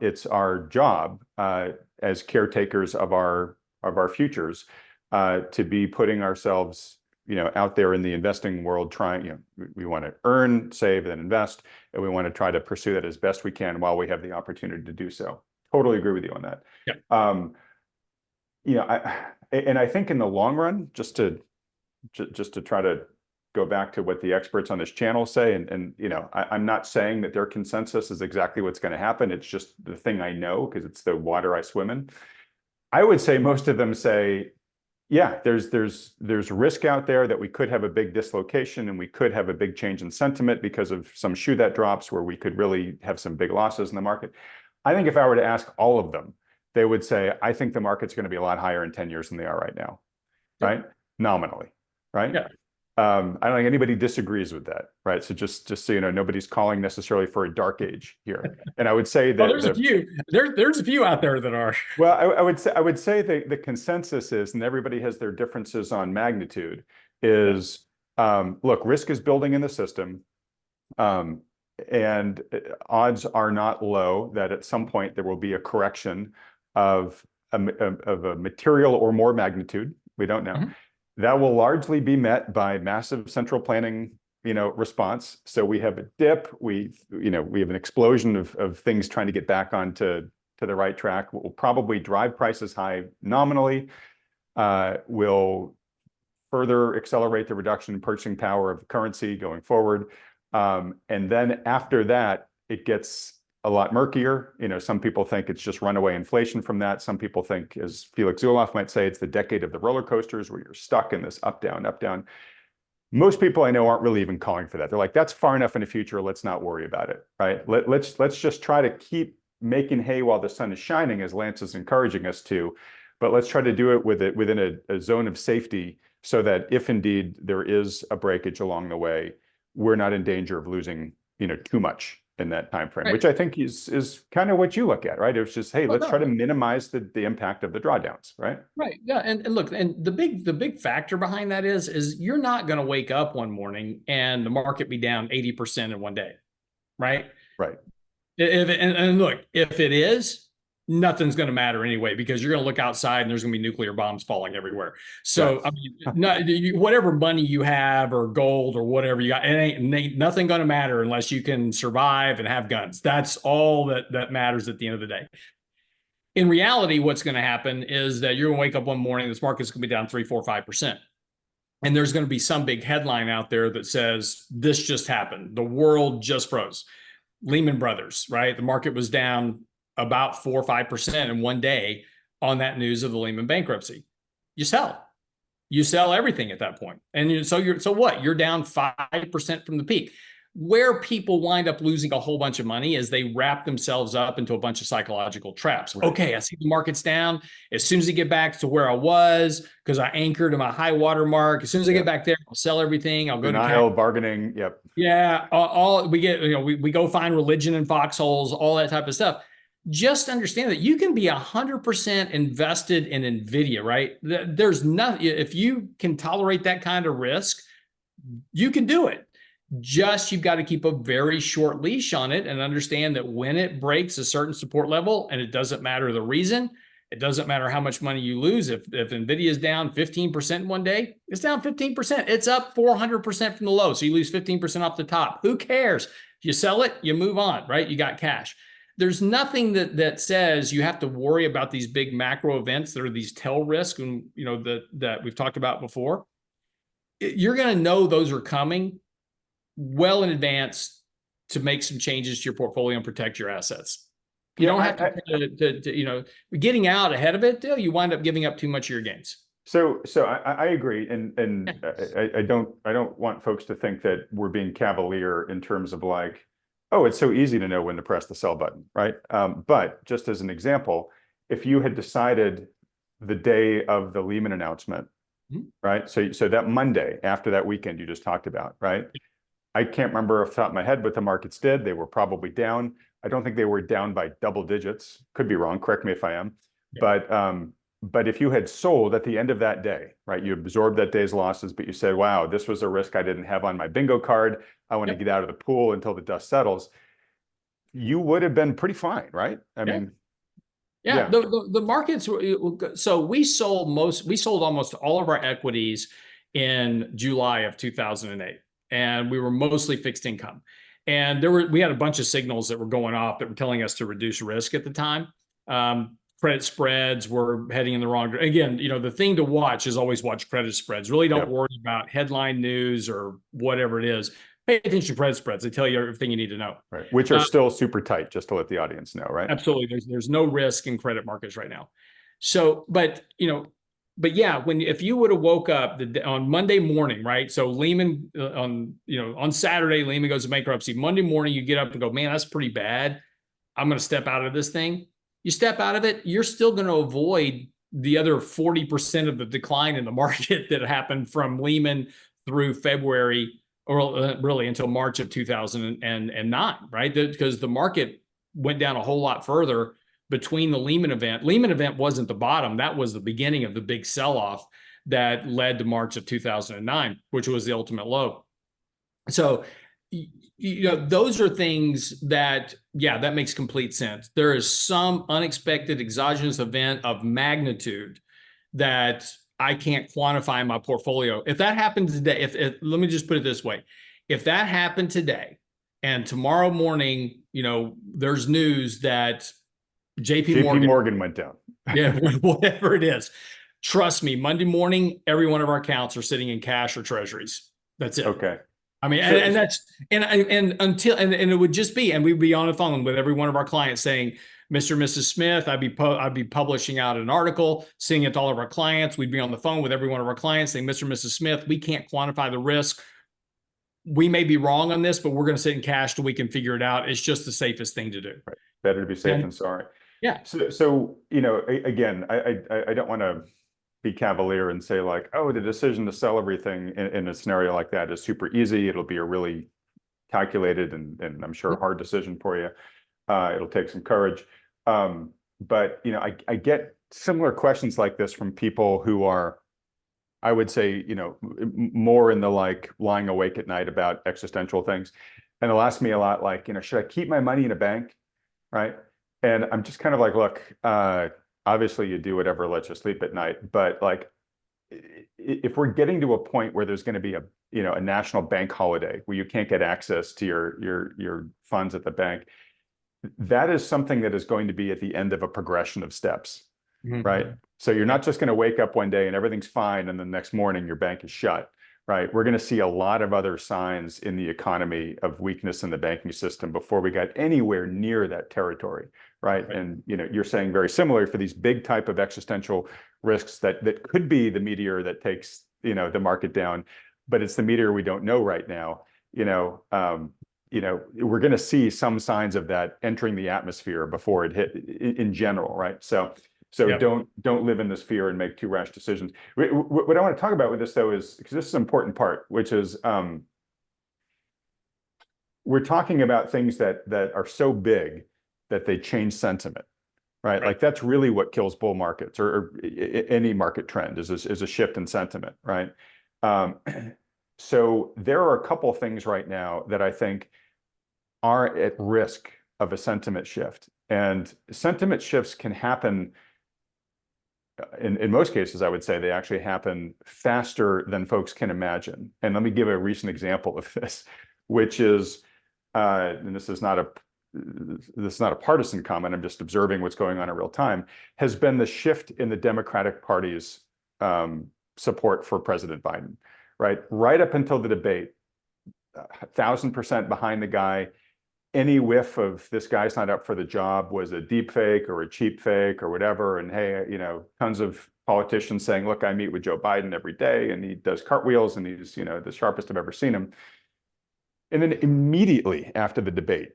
it's our job as caretakers of our futures to be putting ourselves out there in the investing world, trying, we want to earn, save, and invest, and we want to try to pursue that as best we can while we have the opportunity to do so. Totally agree with you on that. Yeah. I think in the long run, just to try to go back to what the experts on this channel say, and I'm not saying that their consensus is exactly what's going to happen. It's just the thing I know because it's the water I swim in. I would say most of them say, yeah, there's risk out there that we could have a big dislocation and we could have a big change in sentiment because of some shoe that drops where we could really have some big losses in the market. I think if I were to ask all of them, they would say, I think the market's going to be a lot higher in 10 years than they are right now, right? Nominally, right? Yeah. I don't think anybody disagrees with that, right? So just so you know, nobody's calling necessarily for a dark age here. And I would say that there's a few. There's a few out there that are. Well, I would say the consensus is, and everybody has their differences on magnitude, is look, risk is building in the system, and odds are not low that at some point there will be a correction of a material or more magnitude. We don't know. That will largely be met by massive central planning, response. So we have a dip. We have an explosion of things trying to get back onto the right track. Will probably drive prices high nominally. Will further accelerate the reduction in purchasing power of the currency going forward. And then after that, it gets a lot murkier. Some people think it's just runaway inflation from that. Some people think, as Felix Zulauf might say, it's the decade of the roller coasters where you're stuck in this up, down, up, down. Most people I know aren't really even calling for that. They're like, that's far enough in the future. Let's not worry about it, right? Let's just try to keep making hay while the sun is shining, as Lance is encouraging us to, but let's try to do it within a zone of safety so that if indeed there is a breakage along the way, we're not in danger of losing, too much in that time frame, Right. which I think is kind of what you look at, right? It's just, hey, Well, let's try to no, minimize the impact of the drawdowns, right? right. Yeah. And look, and the big factor behind that is you're not going to wake up one morning and the market be down 80% in one day, right? Right. And look, if it is, nothing's going to matter anyway, because you're going to look outside and there's going to be nuclear bombs falling everywhere. So, I Yes. mean, whatever money you have or gold or whatever you got, it ain't nothing going to matter unless you can survive and have guns. That's all that matters at the end of the day. In reality, what's going to happen is that you're going to wake up one morning, this market's going to be down 3, 4, 5%. And there's going to be some big headline out there that says, this just happened. The world just froze. Lehman Brothers, right? The market was down about 4 or 5% in one day on that news of the Lehman bankruptcy. You sell. You sell everything at that point. And so what? You're down 5% from the peak. Where people wind up losing a whole bunch of money is they wrap themselves up into a bunch of psychological traps. Right. Okay, I see the market's down. As soon as I get back to where I was, because I anchored to my high water mark, as soon as I get back there, I'll sell everything. I'll go to cash. Denial, bargaining. Yep. Yeah, all we get, we go find religion in foxholes, all that type of stuff. Just understand that you can be 100% invested in NVIDIA, right? There's nothing, if you can tolerate that kind of risk, you can do it. Just you've got to keep a very short leash on it and understand that when it breaks a certain support level, and it doesn't matter the reason, it doesn't matter how much money you lose. If NVIDIA is down 15% one day, it's down 15%. It's up 400% from the low. So you lose 15% off the top. Who cares? You sell it, you move on, right? You got cash. There's nothing that says you have to worry about these big macro events that are these tail risks, and that we've talked about before. You're going to know those are coming well in advance to make some changes to your portfolio and protect your assets. You don't have to getting out ahead of it. You wind up giving up too much of your gains. So I agree, and I don't want folks to think that we're being cavalier in terms of like, oh, it's so easy to know when to press the sell button, right? But just as an example, if you had decided the day of the Lehman announcement, right? So that Monday after that weekend you just talked about, right? I can't remember off the top of my head what the markets did. They were probably down. I don't think they were down by double digits. Could be wrong. Correct me if I am. But if you had sold at the end of that day, right, you absorbed that day's losses, but you said, wow, this was a risk I didn't have on my bingo card. I want to get out of the pool until the dust settles. You would have been pretty fine, right? I mean, yeah. The markets. So we sold almost all of our equities in July of 2008. And we were mostly fixed income. And we had a bunch of signals that were going off that were telling us to reduce risk at the time. Credit spreads were heading in the wrong direction. Again, the thing to watch is always watch credit spreads. Really don't worry about headline news or whatever it is. Pay attention to credit spreads. They tell you everything you need to know. Right. Which are still super tight, just to let the audience know, right? Absolutely. There's no risk in credit markets right now. So, but yeah, if you would have woke up on Monday morning, right? So Lehman on Saturday, Lehman goes to bankruptcy. Monday morning, you get up and go, man, that's pretty bad. I'm going to step out of this thing. You step out of it, you're still going to avoid the other 40% of the decline in the market that happened from Lehman through February, or really until March of 2009, right? Because the market went down a whole lot further between the Lehman event. Lehman event wasn't the bottom. That was the beginning of the big sell-off that led to March of 2009, which was the ultimate low. So, those are things that makes complete sense. There is some unexpected exogenous event of magnitude that I can't quantify in my portfolio. If that happened today, let me just put it this way. If that happened today and tomorrow morning, there's news that JP Morgan went down. Whatever it is. Trust me, Monday morning, every one of our accounts are sitting in cash or treasuries. That's it. Okay. I mean, So, and that's and until and it would just be, and we'd be on the phone with every one of our clients saying, Mr. and Mrs. Smith, I'd be publishing out an article, sending it to all of our clients. We'd be on the phone with every one of our clients saying, Mr. and Mrs. Smith, we can't quantify the risk. We may be wrong on this, but we're going to sit in cash till we can figure it out. It's just the safest thing to do. right, better to be safe And than sorry. yeah, So again, I don't want to be cavalier and say like, oh, the decision to sell everything in a scenario like that is super easy. It'll be a really calculated and I'm sure a hard decision for you. It'll take some courage. But I get similar questions like this from people who are, I would say, more in the like lying awake at night about existential things. And they'll ask me a lot like, should I keep my money in a bank? Right. And I'm just kind of like, look, obviously you do whatever lets you sleep at night, but like if we're getting to a point where there's going to be a national bank holiday where you can't get access to your funds at the bank, that is something that is going to be at the end of a progression of steps, right? So you're not just going to wake up one day and everything's fine, and the next morning your bank is shut, right? We're going to see a lot of other signs in the economy of weakness in the banking system before we got anywhere near that territory, right? And you're saying very similar for these big type of existential risks that could be the meteor that takes the market down, but it's the meteor we don't know right now. We're going to see some signs of that entering the atmosphere before it hit in general, right? So don't live in this fear and make too rash decisions. What I want to talk about with this though is, because this is an important part, which is we're talking about things that are so big that they change sentiment, right? Like that's really what kills bull markets or any market trend is a shift in sentiment, right? So there are a couple of things right now that I think are at risk of a sentiment shift. And sentiment shifts can happen, in most cases, I would say they actually happen faster than folks can imagine. And let me give a recent example of this, which is, and this is not a partisan comment, I'm just observing what's going on in real time, has been the shift in the Democratic Party's support for President Biden, right? Right up until the debate, 1,000% behind the guy. Any whiff of this guy's not up for the job was a deep fake or a cheap fake or whatever. And hey, tons of politicians saying, look, I meet with Joe Biden every day and he does cartwheels and he's, the sharpest I've ever seen him. And then immediately after the debate,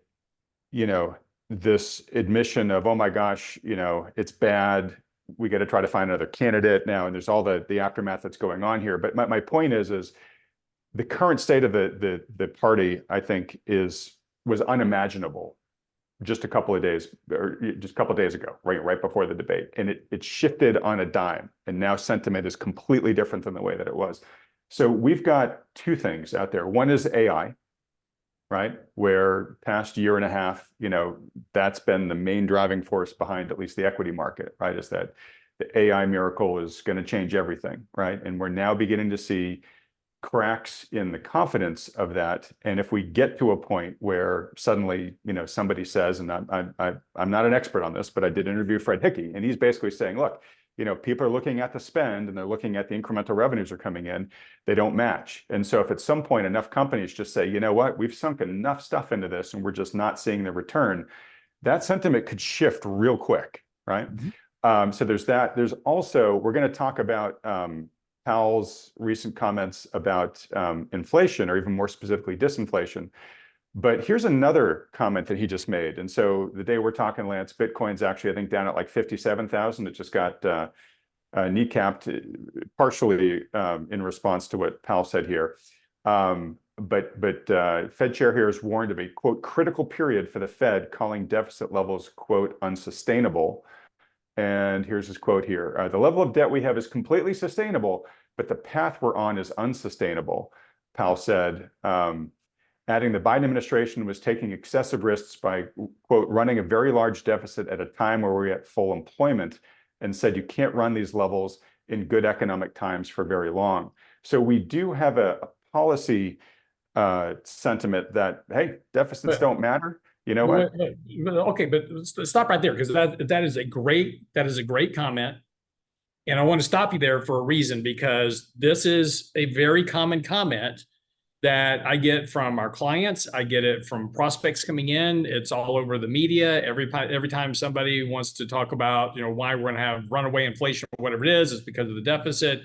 this admission of, oh my gosh, it's bad. We got to try to find another candidate now. And there's all the aftermath that's going on here. But my point is the current state of the party, I think, was unimaginable just a couple of days ago, right before the debate. And it shifted on a dime. And now sentiment is completely different than the way that it was. So we've got two things out there. One is AI, right? Where past year and a half, that's been the main driving force behind at least the equity market, right? Is that the AI miracle is going to change everything, right? And we're now beginning to see cracks in the confidence of that. And if we get to a point where suddenly, somebody says, and I'm not an expert on this, but I did interview Fred Hickey, and he's basically saying, look, people are looking at the spend and they're looking at the incremental revenues are coming in, they don't match. And so if at some point enough companies just say, you know what, we've sunk enough stuff into this and we're just not seeing the return, that sentiment could shift real quick, right? So there's that. There's also, we're going to talk about Powell's recent comments about inflation, or even more specifically disinflation. But here's another comment that he just made. And so the day we're talking, Lance, Bitcoin's actually, I think, down at like 57,000. It just got kneecapped partially in response to what Powell said here. But Fed chair here has warned of a, quote, critical period for the Fed, calling deficit levels, quote, unsustainable. And here's his quote here. The level of debt we have is completely sustainable, but the path we're on is unsustainable, Powell said, adding the Biden administration was taking excessive risks by, quote, running a very large deficit at a time where we're at full employment, and said you can't run these levels in good economic times for very long. So we do have a policy sentiment that, hey, deficits don't matter. You know what? Okay, but let's stop right there, because that is a great comment. And I want to stop you there for a reason, because this is a very common comment that I get from our clients. I get it from prospects coming in. It's all over the media. Every time somebody wants to talk about, why we're going to have runaway inflation or whatever it is, it's because of the deficit.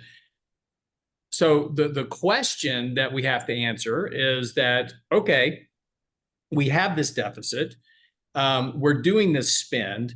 So the question that we have to answer is that, okay, we have this deficit. We're doing this spend.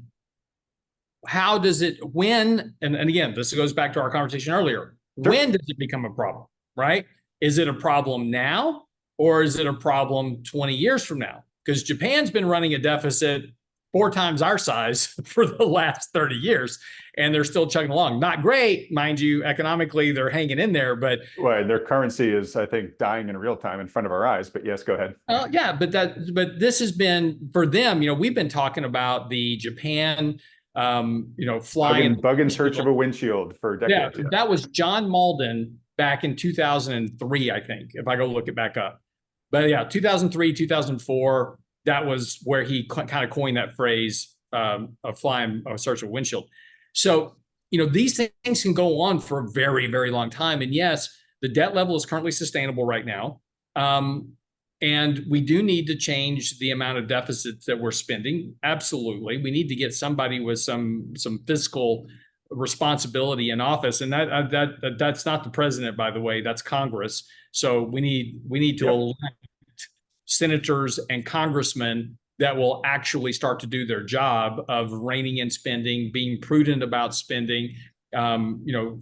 How does it, and again, this goes back to our conversation earlier. Sure. When does it become a problem, right? Is it a problem now, or is it a problem 20 years from now? Because Japan's been running a deficit 4 times our size for the last 30 years, and they're still chugging along. Not great, mind you, economically, they're hanging in there, but Well, their currency is, I think, dying in real time in front of our eyes. But yes, go ahead. yeah, but this has been for them. We've been talking about the Japan, flying Bug in search of a windshield for decades. Yeah, that was John Malden back in 2003, I think, if I go look it back up. But yeah, 2003, 2004, that was where he kind of coined that phrase, of flying a search of a windshield. So, these things can go on for a very, very long time. And yes, the debt level is currently sustainable right now. And we do need to change the amount of deficits that we're spending. Absolutely. We need to get somebody with some fiscal responsibility in office. And that's not the president, by the way, that's Congress. So we need to elect senators and congressmen that will actually start to do their job of reining in spending, being prudent about spending,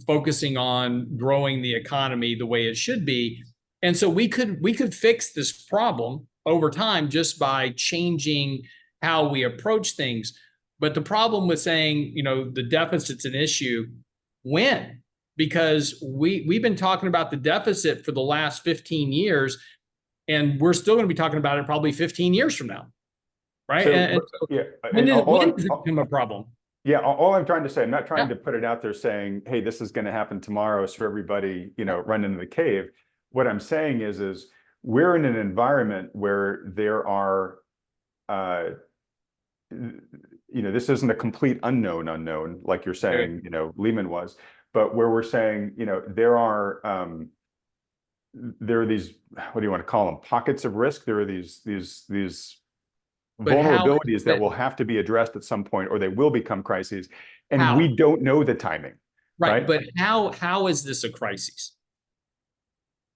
focusing on growing the economy the way it should be. And so we could fix this problem over time just by changing how we approach things. But the problem with saying, the deficit's an issue, when? Because we've been talking about the deficit for the last 15 years, and we're still going to be talking about it probably 15 years from now, right? So when does it become a problem? Yeah, all I'm trying to say, I'm not trying to put it out there saying, hey, this is going to happen tomorrow, so everybody, run into the cave. What I'm saying is we're in an environment where there are, this isn't a complete unknown, like you're saying, Lehman was, but where we're saying, there are these, what do you want to call them? Pockets of risk. There are these vulnerabilities that will have to be addressed at some point, or they will become crises, and we don't know the timing. Right. But how is this a crisis?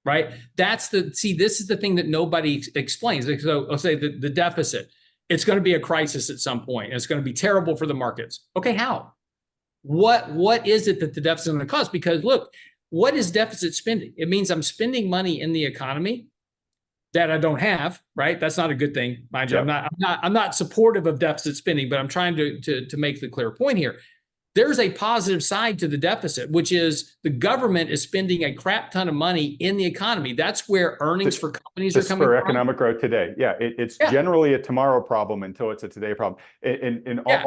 Right. This is the thing that nobody explains. So I'll say the deficit, it's going to be a crisis at some point. And it's going to be terrible for the markets. Okay. How? What is it that the deficit is going to cause? Because look, what is deficit spending? It means I'm spending money in the economy that I don't have, right? That's not a good thing, mind you. I'm not supportive of deficit spending, but I'm trying to make the clear point here. There's a positive side to the deficit, which is the government is spending a crap ton of money in the economy. That's where earnings for companies are coming from. For economic growth today. Yeah, it's generally a tomorrow problem until it's a today problem. But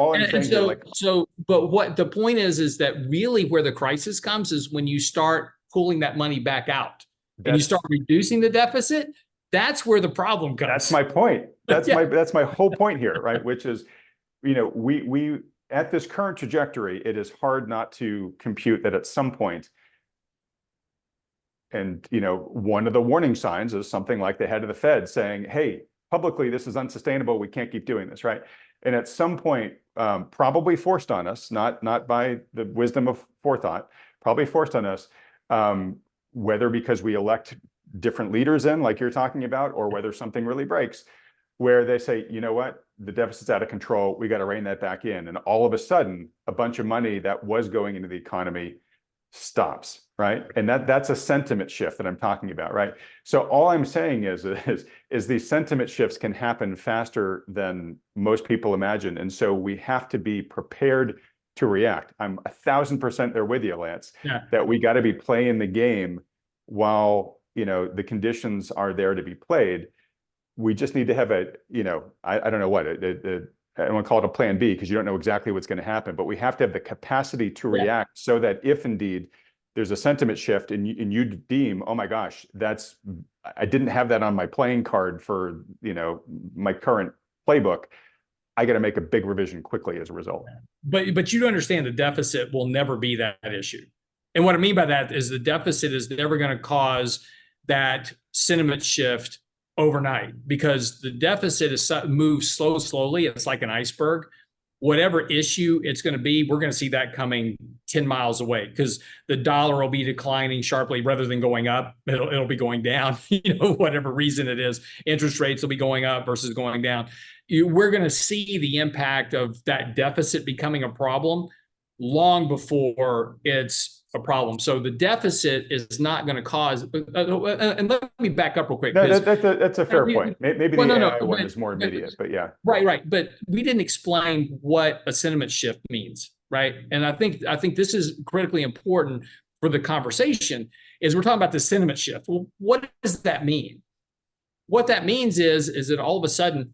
what the point is that really where the crisis comes is when you start pulling that money back out and you start reducing the deficit. That's where the problem comes. That's my point. That's my whole point here, right? Which is, we at this current trajectory, it is hard not to compute that at some point, and one of the warning signs is something like the head of the Fed saying, hey, publicly, this is unsustainable. We can't keep doing this, right? And at some point, probably forced on us, not by the wisdom of forethought, probably forced on us, whether because we elect different leaders in, like you're talking about, or whether something really breaks, where they say, you know what, the deficit's out of control, we got to rein that back in. And all of a sudden, a bunch of money that was going into the economy stops, right? And that's a sentiment shift that I'm talking about, right? So all I'm saying is these sentiment shifts can happen faster than most people imagine. And so we have to be prepared to react. I'm 1,000% there with you, Lance, that we got to be playing the game while, the conditions are there to be played. We just need to have I don't know what, I don't want to call it a plan B because you don't know exactly what's going to happen, but we have to have the capacity to react so that if indeed there's a sentiment shift and you deem, oh my gosh, I didn't have that on my playing card for, my current playbook, I got to make a big revision quickly as a result. But you understand the deficit will never be that issue. And what I mean by that is the deficit is never going to cause that sentiment shift overnight because the deficit is moves slowly. It's like an iceberg. Whatever issue it's going to be, we're going to see that coming 10 miles away because the dollar will be declining sharply rather than going up. It'll be going down, whatever reason it is. Interest rates will be going up versus going down. We're going to see the impact of that deficit becoming a problem long before it's a problem. So the deficit is not going to cause, and let me back up real quick. No, that's a fair point. Maybe Well, the no, AI one is more immediate, but yeah. Right. But we didn't explain what a sentiment shift means, right? And I think this is critically important for the conversation is we're talking about the sentiment shift. Well, what does that mean? What that means is that all of a sudden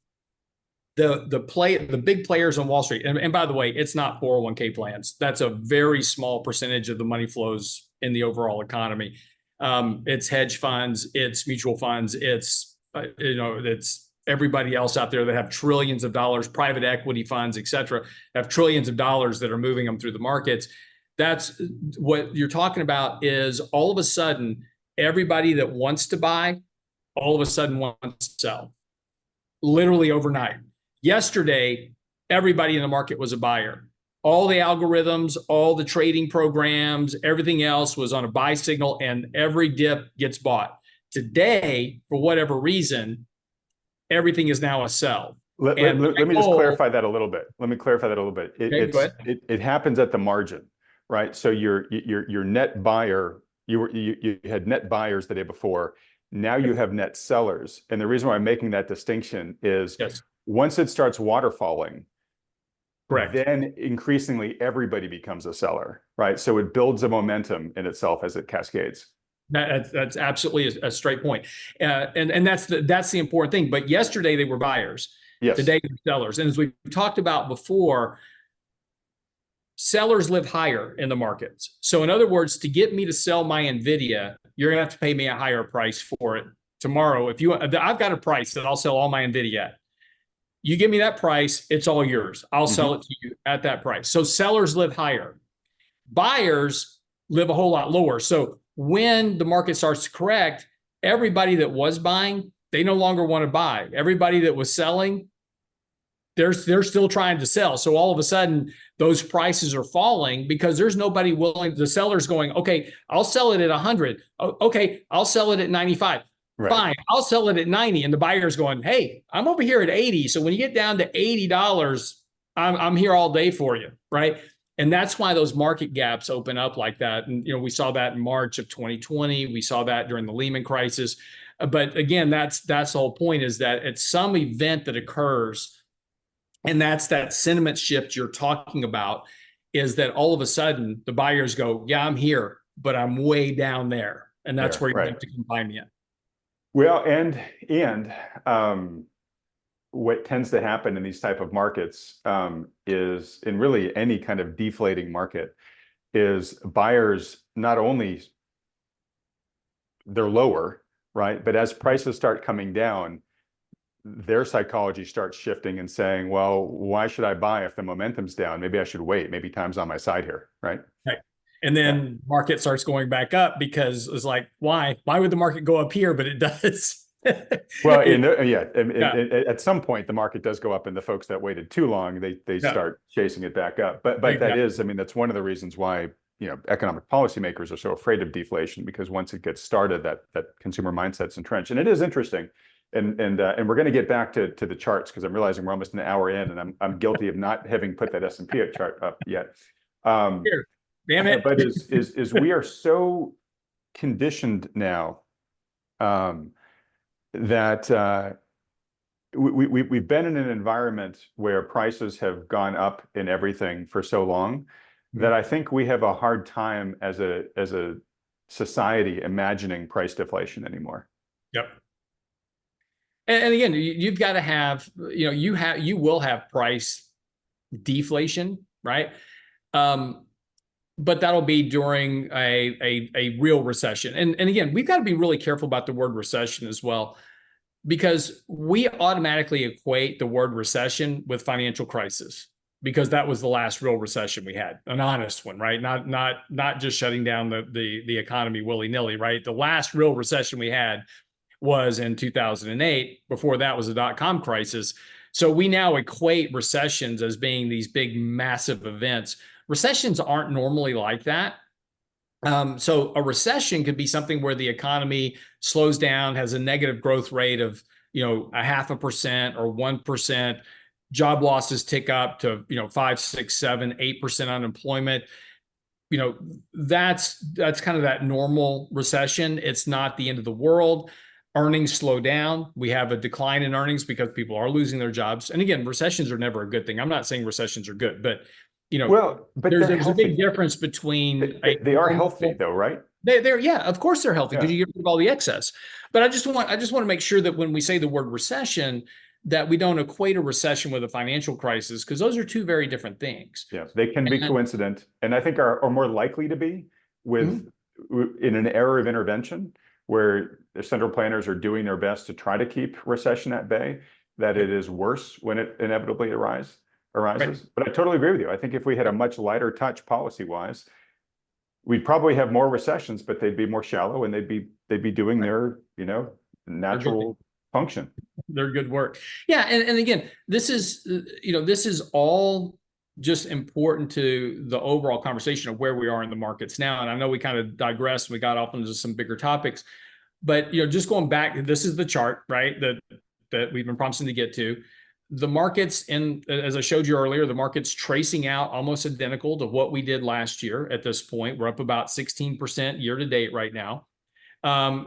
the big players on Wall Street, and by the way, it's not 401k plans. That's a very small percentage of the money flows in the overall economy. It's hedge funds, it's mutual funds, it's everybody else out there that have trillions of dollars, private equity funds, et cetera, have trillions of dollars that are moving them through the markets. That's what you're talking about is all of a sudden, everybody that wants to buy, all of a sudden wants to sell, literally overnight. Yesterday, everybody in the market was a buyer. All the algorithms, all the trading programs, everything else was on a buy signal and every dip gets bought. Today, for whatever reason, everything is now a sell. Let me just clarify that a little bit. It happens at the margin, right? So your net buyer, you had net buyers the day before. Now you have net sellers. And the reason why I'm making that distinction is once it starts waterfalling, correct, then increasingly everybody becomes a seller, right? So it builds a momentum in itself as it cascades. That's absolutely a straight point. And that's the important thing. But yesterday they were buyers. Yes. Today they're sellers. And as we talked about before, sellers live higher in the markets. So in other words, to get me to sell my NVIDIA, you're gonna have to pay me a higher price for it tomorrow. I've got a price that I'll sell all my NVIDIA at. You give me that price, it's all yours. I'll sell it to you at that price. So sellers live higher. Buyers live a whole lot lower. So when the market starts to correct, everybody that was buying, they no longer want to buy. Everybody that was selling, they're still trying to sell. So all of a sudden, those prices are falling because there's nobody willing. The seller's going, okay, I'll sell it at 100. Okay, I'll sell it at 95. Right. Fine, I'll sell it at 90. And the buyer's going, hey, I'm over here at 80. So when you get down to $80, I'm here all day for you, right? And that's why those market gaps open up like that. And we saw that in March of 2020. We saw that during the Lehman crisis. But again, that's the whole point is that at some event that occurs, and that's that sentiment shift you're talking about, is that all of a sudden the buyers go, yeah, I'm here, but I'm way down there. And that's where you have to combine me in. Well, and what tends to happen in these type of markets is, in really any kind of deflating market, is buyers not only they're lower, right? But as prices start coming down, their psychology starts shifting and saying, well, why should I buy if the momentum's down? Maybe I should wait. Maybe time's on my side here, right? Right. And then market starts going back up because it's like, why would the market go up here? But it does. Well, at some point the market does go up, and the folks that waited too long, they start chasing it back up. But that is, that's one of the reasons why economic policymakers are so afraid of deflation, because once it gets started, that consumer mindset's entrenched. And it is interesting, and we're going to get back to the charts because I'm realizing we're almost an hour in, and I'm guilty of not having put that S&P chart up yet. Here. Damn it. But is we are so conditioned now that we've been in an environment where prices have gone up in everything for so long that I think we have a hard time as a society imagining price deflation anymore. Yep. And again, you've got to have, you will have price deflation, right? But that'll be during a real recession. And again, we've got to be really careful about the word recession as well, because we automatically equate the word recession with financial crisis. because that was the last real recession we had, an honest one, right? Not just shutting down the economy willy-nilly, right? The last real recession we had was in 2008. Before that was a dot-com crisis. So we now equate recessions as being these big, massive events. Recessions aren't normally like that. So a recession could be something where the economy slows down, has a negative growth rate of, a 0.5% or 1%. Job losses tick up to, 5, 6, 7, 8% unemployment. That's kind of that normal recession. It's not the end of the world. Earnings slow down. We have a decline in earnings because people are losing their jobs. And again, recessions are never a good thing. I'm not saying recessions are good, but Well, but they're there's a big healthy. difference between They are healthy though, right? they're yeah, of course they're healthy because Yeah. you get rid of all the excess. But I just want to make sure that when we say the word recession, that we don't equate a recession with a financial crisis, because those are two very different things. Yes, they can be And coincident, and I think are more likely to be with Mhm. in an era of intervention where the central planners are doing their best to try to keep recession at bay, that Yep. it is worse when it inevitably arises. Right. But I totally agree with you. I think if we had a much lighter touch policy-wise, we'd probably have more recessions, but they'd be more shallow and they'd be doing Right. their, They're good. natural function. They're good work. Yeah, and again, this is all just important to the overall conversation of where we are in the markets now. And I know we kind of digressed and we got off into some bigger topics, but just going back, this is the chart, right? That we've been promising to get to. The markets, in as I showed you earlier, the market's tracing out almost identical to what we did last year at this point. We're up about 16% year to date right now.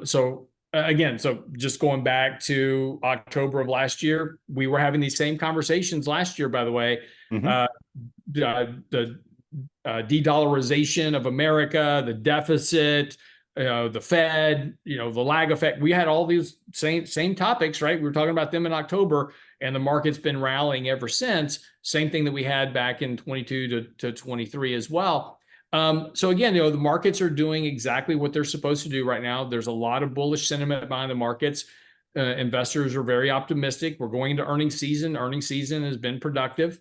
So again, so just going back to October of last year, we were having these same conversations last year, by the way. Mhm. Uh, the de-dollarization of America, the deficit, the Fed, the lag effect. We had all these same topics, right? We were talking about them in October, and the market's been rallying ever since. Same thing that we had back in 22 to 23 as well. So again, the markets are doing exactly what they're supposed to do right now. There's a lot of bullish sentiment behind the markets. Investors are very optimistic. We're going into earnings season. Earnings season has been productive.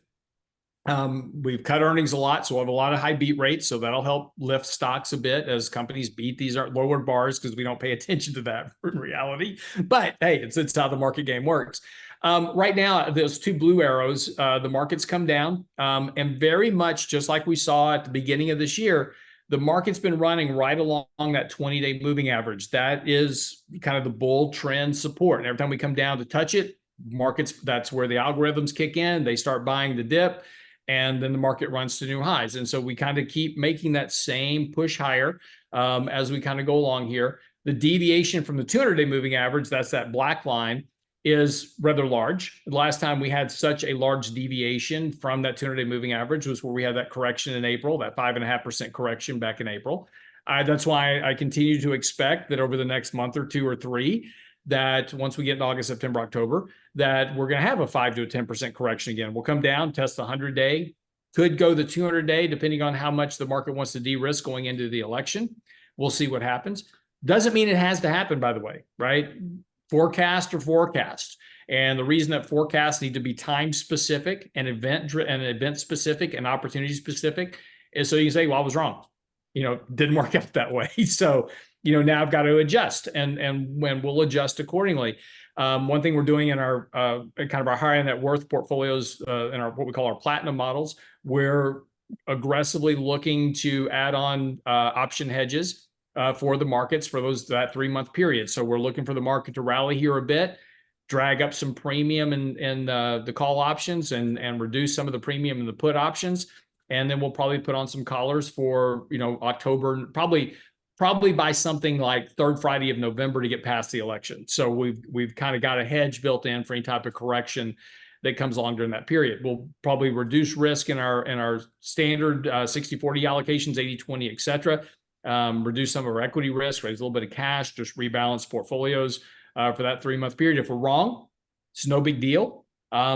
We've cut earnings a lot, so we have a lot of high beat rates. So that'll help lift stocks a bit as companies beat these lowered bars, because we don't pay attention to that in reality. But hey, it's how the market game works. Right now, those two blue arrows, the market's come down, and very much just like we saw at the beginning of this year, the market's been running right along that 20-day moving average. That is kind of the bull trend support. And every time we come down to touch it, markets, that's where the algorithms kick in. They start buying the dip, and then the market runs to new highs. And so we kind of keep making that same push higher as we kind of go along here. The deviation from the 200-day moving average, that's that black line, is rather large. The last time we had such a large deviation from that 200-day moving average was where we had that correction in April, that 5.5% correction back in April. That's why I continue to expect that over the next month or two or three, that once we get in August, September, October, that we're going to have a 5 to a 10% correction again. We'll come down, test the 100-day, could go the 200-day, depending on how much the market wants to de-risk going into the election. We'll see what happens. Doesn't mean it has to happen, by the way, right? Forecast or forecast. And the reason that forecasts need to be time specific and event specific and opportunity specific is so you can say, well, I was wrong. Didn't work out that way. So, now I've got to adjust, and when we'll adjust accordingly. One thing we're doing in our kind of our high net worth portfolios, in our what we call our platinum models, we're aggressively looking to add on option hedges for the markets for that 3-month period. So we're looking for the market to rally here a bit, drag up some premium in the call options, and reduce some of the premium in the put options. And then we'll probably put on some collars for October, probably by something like third Friday of November to get past the election. So we've kind of got a hedge built in for any type of correction that comes along during that period. We'll probably reduce risk in our standard 60-40 allocations, 80-20, et cetera. Reduce some of our equity risk, raise a little bit of cash, just rebalance portfolios for that 3-month period. If we're wrong, it's no big deal.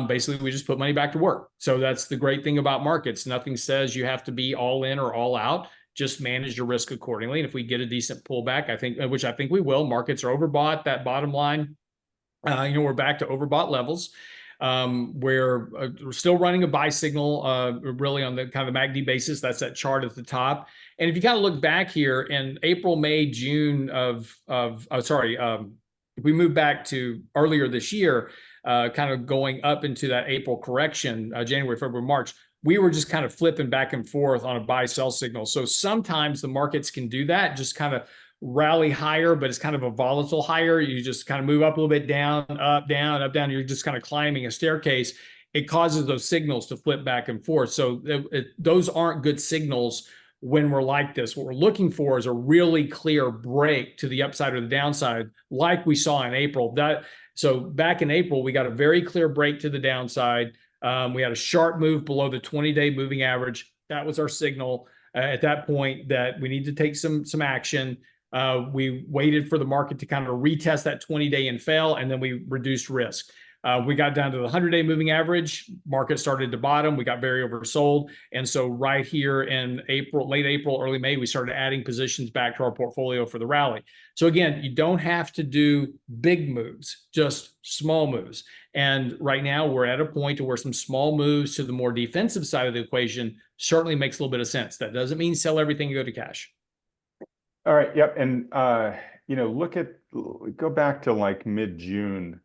Basically, we just put money back to work. So that's the great thing about markets. Nothing says you have to be all in or all out. Just manage your risk accordingly. And if we get a decent pullback, which I think we will, markets are overbought. That bottom line, we're back to overbought levels. We're still running a buy signal, really on the kind of the MACD basis. That's that chart at the top. And if you kind of look back here in April, May, June if we move back to earlier this year, kind of going up into that April correction, January, February, March, we were just kind of flipping back and forth on a buy sell signal. So sometimes the markets can do that, just kind of rally higher, but it's kind of a volatile higher. You just kind of move up a little bit, down, up, down, up, down. You're just kind of climbing a staircase. It causes those signals to flip back and forth. So those aren't good signals when we're like this. What we're looking for is a really clear break to the upside or the downside, like we saw in April. So back in April, we got a very clear break to the downside. We had a sharp move below the 20-day moving average. That was our signal at that point that we need to take some action. We waited for the market to kind of retest that 20-day and fail, and then we reduced risk. We got down to the 100-day moving average. Market started to bottom. We got very oversold. And so right here in April, late April, early May, we started adding positions back to our portfolio for the rally. So again, you don't have to do big moves, just small moves. And right now we're at a point where some small moves to the more defensive side of the equation certainly makes a little bit of sense. That doesn't mean sell everything and go to cash. All right. Yep. And, go back to like mid-June.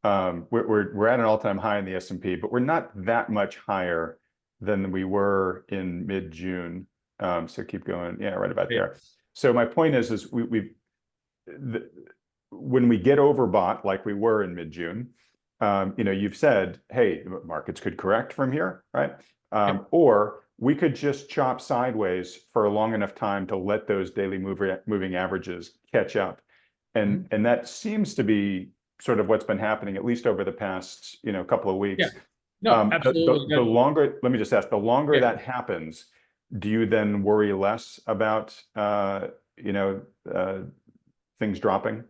We're at an all-time high in the S&P, but we're not that much higher than we were in mid-June. So keep going. Yeah, right about there. So my point is when we get overbought like we were in mid-June, you've said, hey, markets could correct from here, right? Or we could just chop sideways for a long enough time to let those daily moving averages catch up. And that seems to be sort of what's been happening, at least over the past, couple of weeks. Yeah. No, absolutely. The longer, let me just ask, the longer that happens, do you then worry less about, things dropping?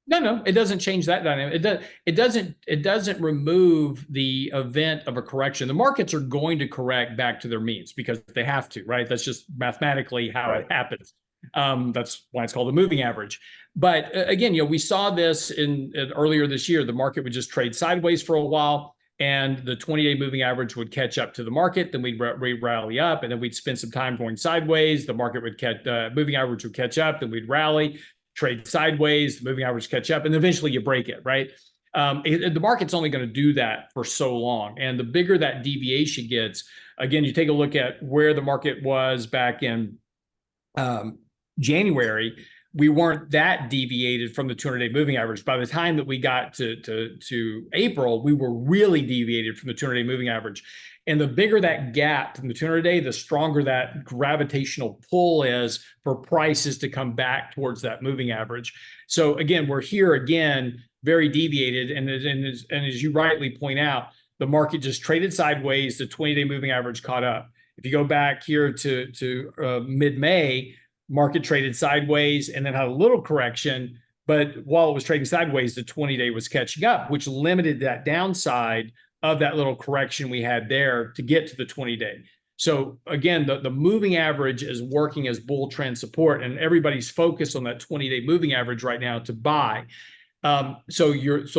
No, it doesn't change that dynamic. It doesn't remove the event of a correction. The markets are going to correct back to their means because they have to, right? That's just mathematically how it happens. That's why it's called a moving average. But again, we saw this in earlier this year. The market would just trade sideways for a while, and the 20-day moving average would catch up to the market. Then we'd rally up, and then we'd spend some time going sideways. The market would moving average would catch up. Then we'd rally, trade sideways. The moving average catch up, and eventually you break it, right? The market's only going to do that for so long, and the bigger that deviation gets, again, you take a look at where the market was back in January, we weren't that deviated from the 200-day moving average. By the time that we got to April, we were really deviated from the 200-day moving average. And the bigger that gap from the 200-day, the stronger that gravitational pull is for prices to come back towards that moving average. So again, we're here again, very deviated. And as you rightly point out, the market just traded sideways. The 20-day moving average caught up. If you go back here to mid-May, market traded sideways and then had a little correction. But while it was trading sideways, the 20-day was catching up, which limited that downside of that little correction we had there to get to the 20-day. So again, the moving average is working as bull trend support, and everybody's focused on that 20-day moving average right now to buy. So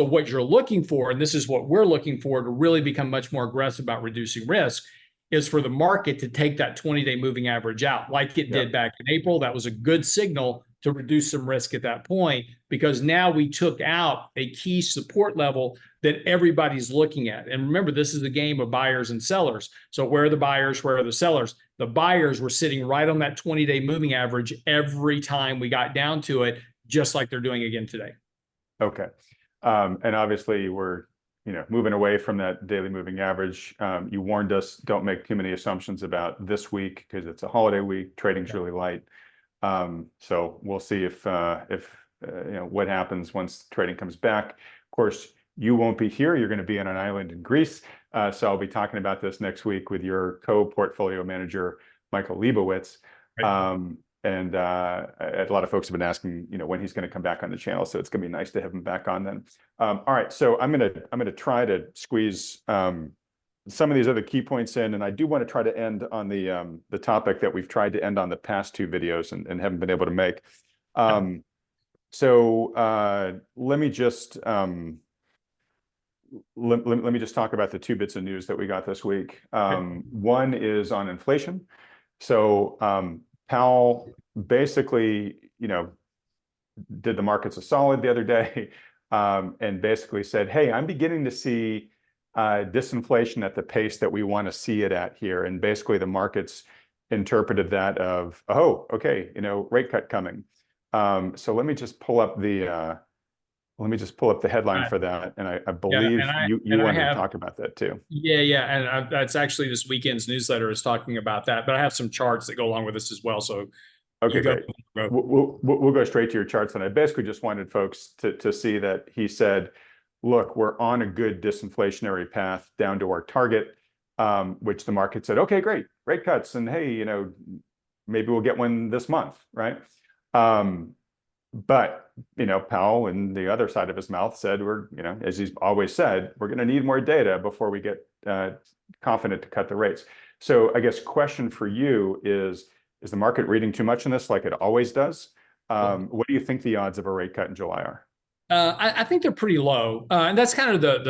what you're looking for, and this is what we're looking for to really become much more aggressive about reducing risk, is for the market to take that 20-day moving average out like it did back in April. That was a good signal to reduce some risk at that point, because now we took out a key support level that everybody's looking at. And remember, this is a game of buyers and sellers. So where are the buyers? Where are the sellers? The buyers were sitting right on that 20-day moving average every time we got down to it, just like they're doing again today. Okay. And obviously we're moving away from that daily moving average. You warned us, don't make too many assumptions about this week because it's a holiday week. Trading's really light. So we'll see if what happens once trading comes back. Of course, you won't be here. You're going to be on an island in Greece. So I'll be talking about this next week with your co-portfolio manager, Michael Leibowitz. And a lot of folks have been asking, when he's going to come back on the channel. So it's going to be nice to have him back on then. All right, so I'm gonna try to squeeze some of these other key points in, and I do want to try to end on the topic that we've tried to end on the past two videos and haven't been able to make. So let me just let me just talk about the two bits of news that we got this week. One is on inflation. So Powell basically, did the markets a solid the other day, and basically said, hey, I'm beginning to see disinflation at the pace that we want to see it at here. And basically the markets interpreted that of, oh, okay, rate cut coming. So let me just pull up the headline for that. And I Yeah, believe you I wanted to have, talk about that too. yeah, and that's actually this weekend's newsletter is talking about that. But I have some charts that go along with this as well. So Okay, you go. great. We'll go straight to your charts. And I basically just wanted folks to see that he said, look, we're on a good disinflationary path down to our target, which the market said, okay, great, rate cuts. And hey, maybe we'll get one this month, right? But, Powell and the other side of his mouth said, as he's always said, we're going to need more data before we get confident to cut the rates. So I guess question for you is the market reading too much in this like it always does? What do you think the odds of a rate cut in July are? I think they're pretty low, and that's kind of the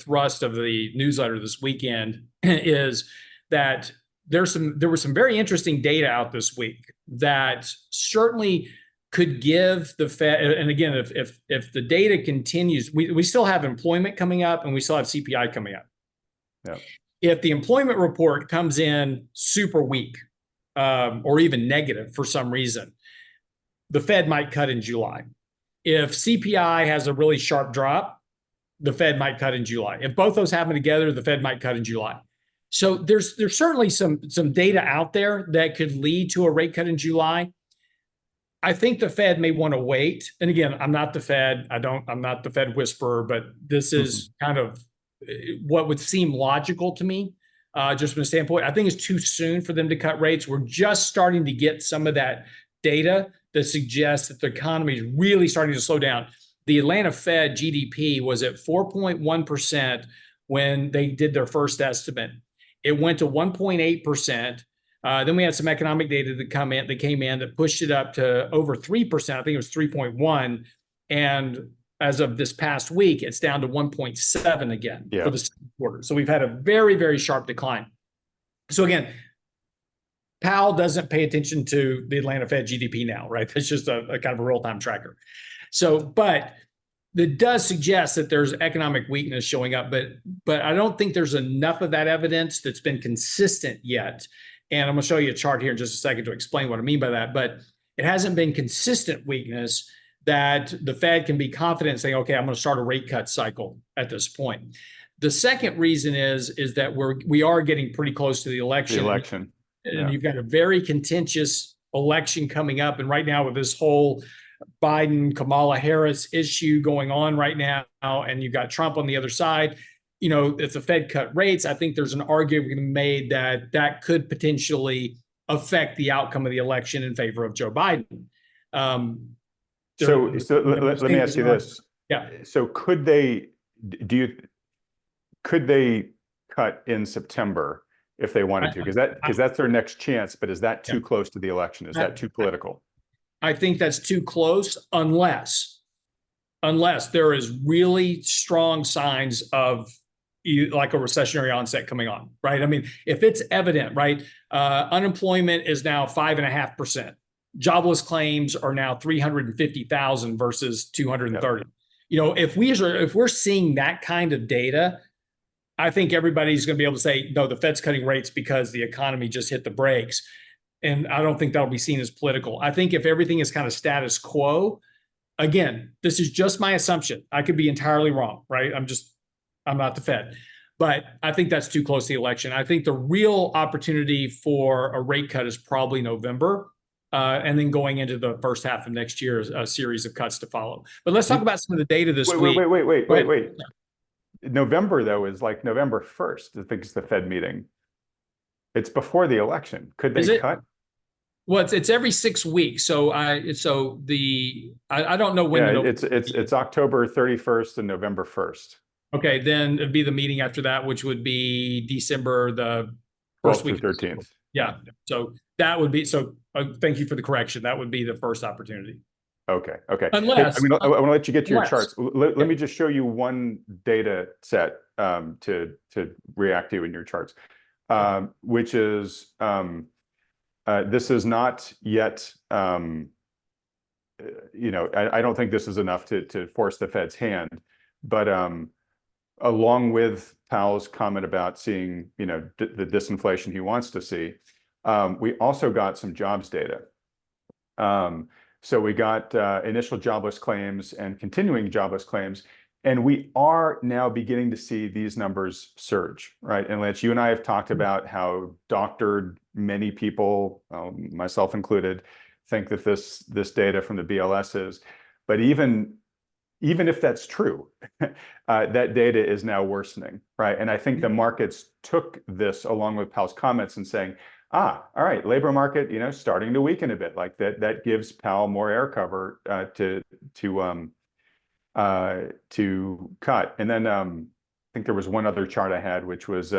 thrust of the newsletter this weekend is that there was some very interesting data out this week that certainly could give the Fed. And again, if the data continues, we still have employment coming up and we still have CPI coming up. Yeah. If the employment report comes in super weak or even negative for some reason, the Fed might cut in July. If CPI has a really sharp drop, the Fed might cut in July. If both those happen together, the Fed might cut in July. So there's certainly some data out there that could lead to a rate cut in July. I think the Fed may want to wait. And again, I'm not the Fed. I'm not the Fed whisperer, but this is kind of what would seem logical to me, just from a standpoint. I think it's too soon for them to cut rates. We're just starting to get some of that data that suggests that the economy is really starting to slow down. The Atlanta Fed GDP was at 4.1% when they did their first estimate. It went to 1.8%. Then we had some economic data that came in that pushed it up to over 3%. I think it was 3.1. And as of this past week, it's down to 1.7 again for the second quarter. So we've had a very, very sharp decline. So again, Powell doesn't pay attention to the Atlanta Fed GDP now, right? That's just a kind of a real-time tracker. So, but that does suggest that there's economic weakness showing up, but I don't think there's enough of that evidence that's been consistent yet. And I'm going to show you a chart here in just a second to explain what I mean by that. But it hasn't been consistent weakness that the Fed can be confident saying, okay, I'm going to start a rate cut cycle at this point. The second reason is that we are getting pretty close to the election. The election. And you've got a very contentious election coming up. And right now with this whole Biden, Kamala Harris issue going on right now, and you've got Trump on the other side, if the Fed cut rates, I think there's an argument made that could potentially affect the outcome of the election in favor of Joe Biden. So let me ask you this. Yeah. So could they cut in September if they wanted to? Because that's their next chance. But is that too close to the election? Is that too political? I think that's too close unless there is really strong signs of like a recessionary onset coming on, right? I mean, if it's evident, right? Unemployment is now 5.5%. Jobless claims are now 350,000 versus 230. If we're seeing that kind of data, I think everybody's going to be able to say, no, the Fed's cutting rates because the economy just hit the brakes. And I don't think that'll be seen as political. I think if everything is kind of status quo, again, this is just my assumption. I could be entirely wrong, right? I'm not the Fed. But I think that's too close to the election. I think the real opportunity for a rate cut is probably November. And then going into the first half of next year, a series of cuts to follow. But let's talk about some of the data this week. Wait. November, though, is like November 1st. I think it's the Fed meeting. It's before the election. Could they cut? Well, it's every 6 weeks. So I don't know when. Yeah, it's October 31st and November 1st. Okay, then it'd be the meeting after that, which would be December the first week. 13th. Yeah. So that would be, thank you for the correction. That would be the first opportunity. Okay. Okay. Hey, Unless, I want to let you get to your unless, charts. Let yeah, me just show you one data set to react to in your charts, sure. which is this is not yet. I don't think this is enough to force the Fed's hand, but along with Powell's comment about seeing the disinflation he wants to see, we also got some jobs data. So we got initial jobless claims and continuing jobless claims, and we are now beginning to see these numbers surge, right? And Lance, you and I have talked about how doctored many people, myself included, think that this data from the BLS is. But even if that's true, that data is now worsening, right? And I think the markets took this along with Powell's comments and saying, all right, labor market, starting to weaken a bit. Like that gives Powell more air cover to cut. And then I think there was one other chart I had, which was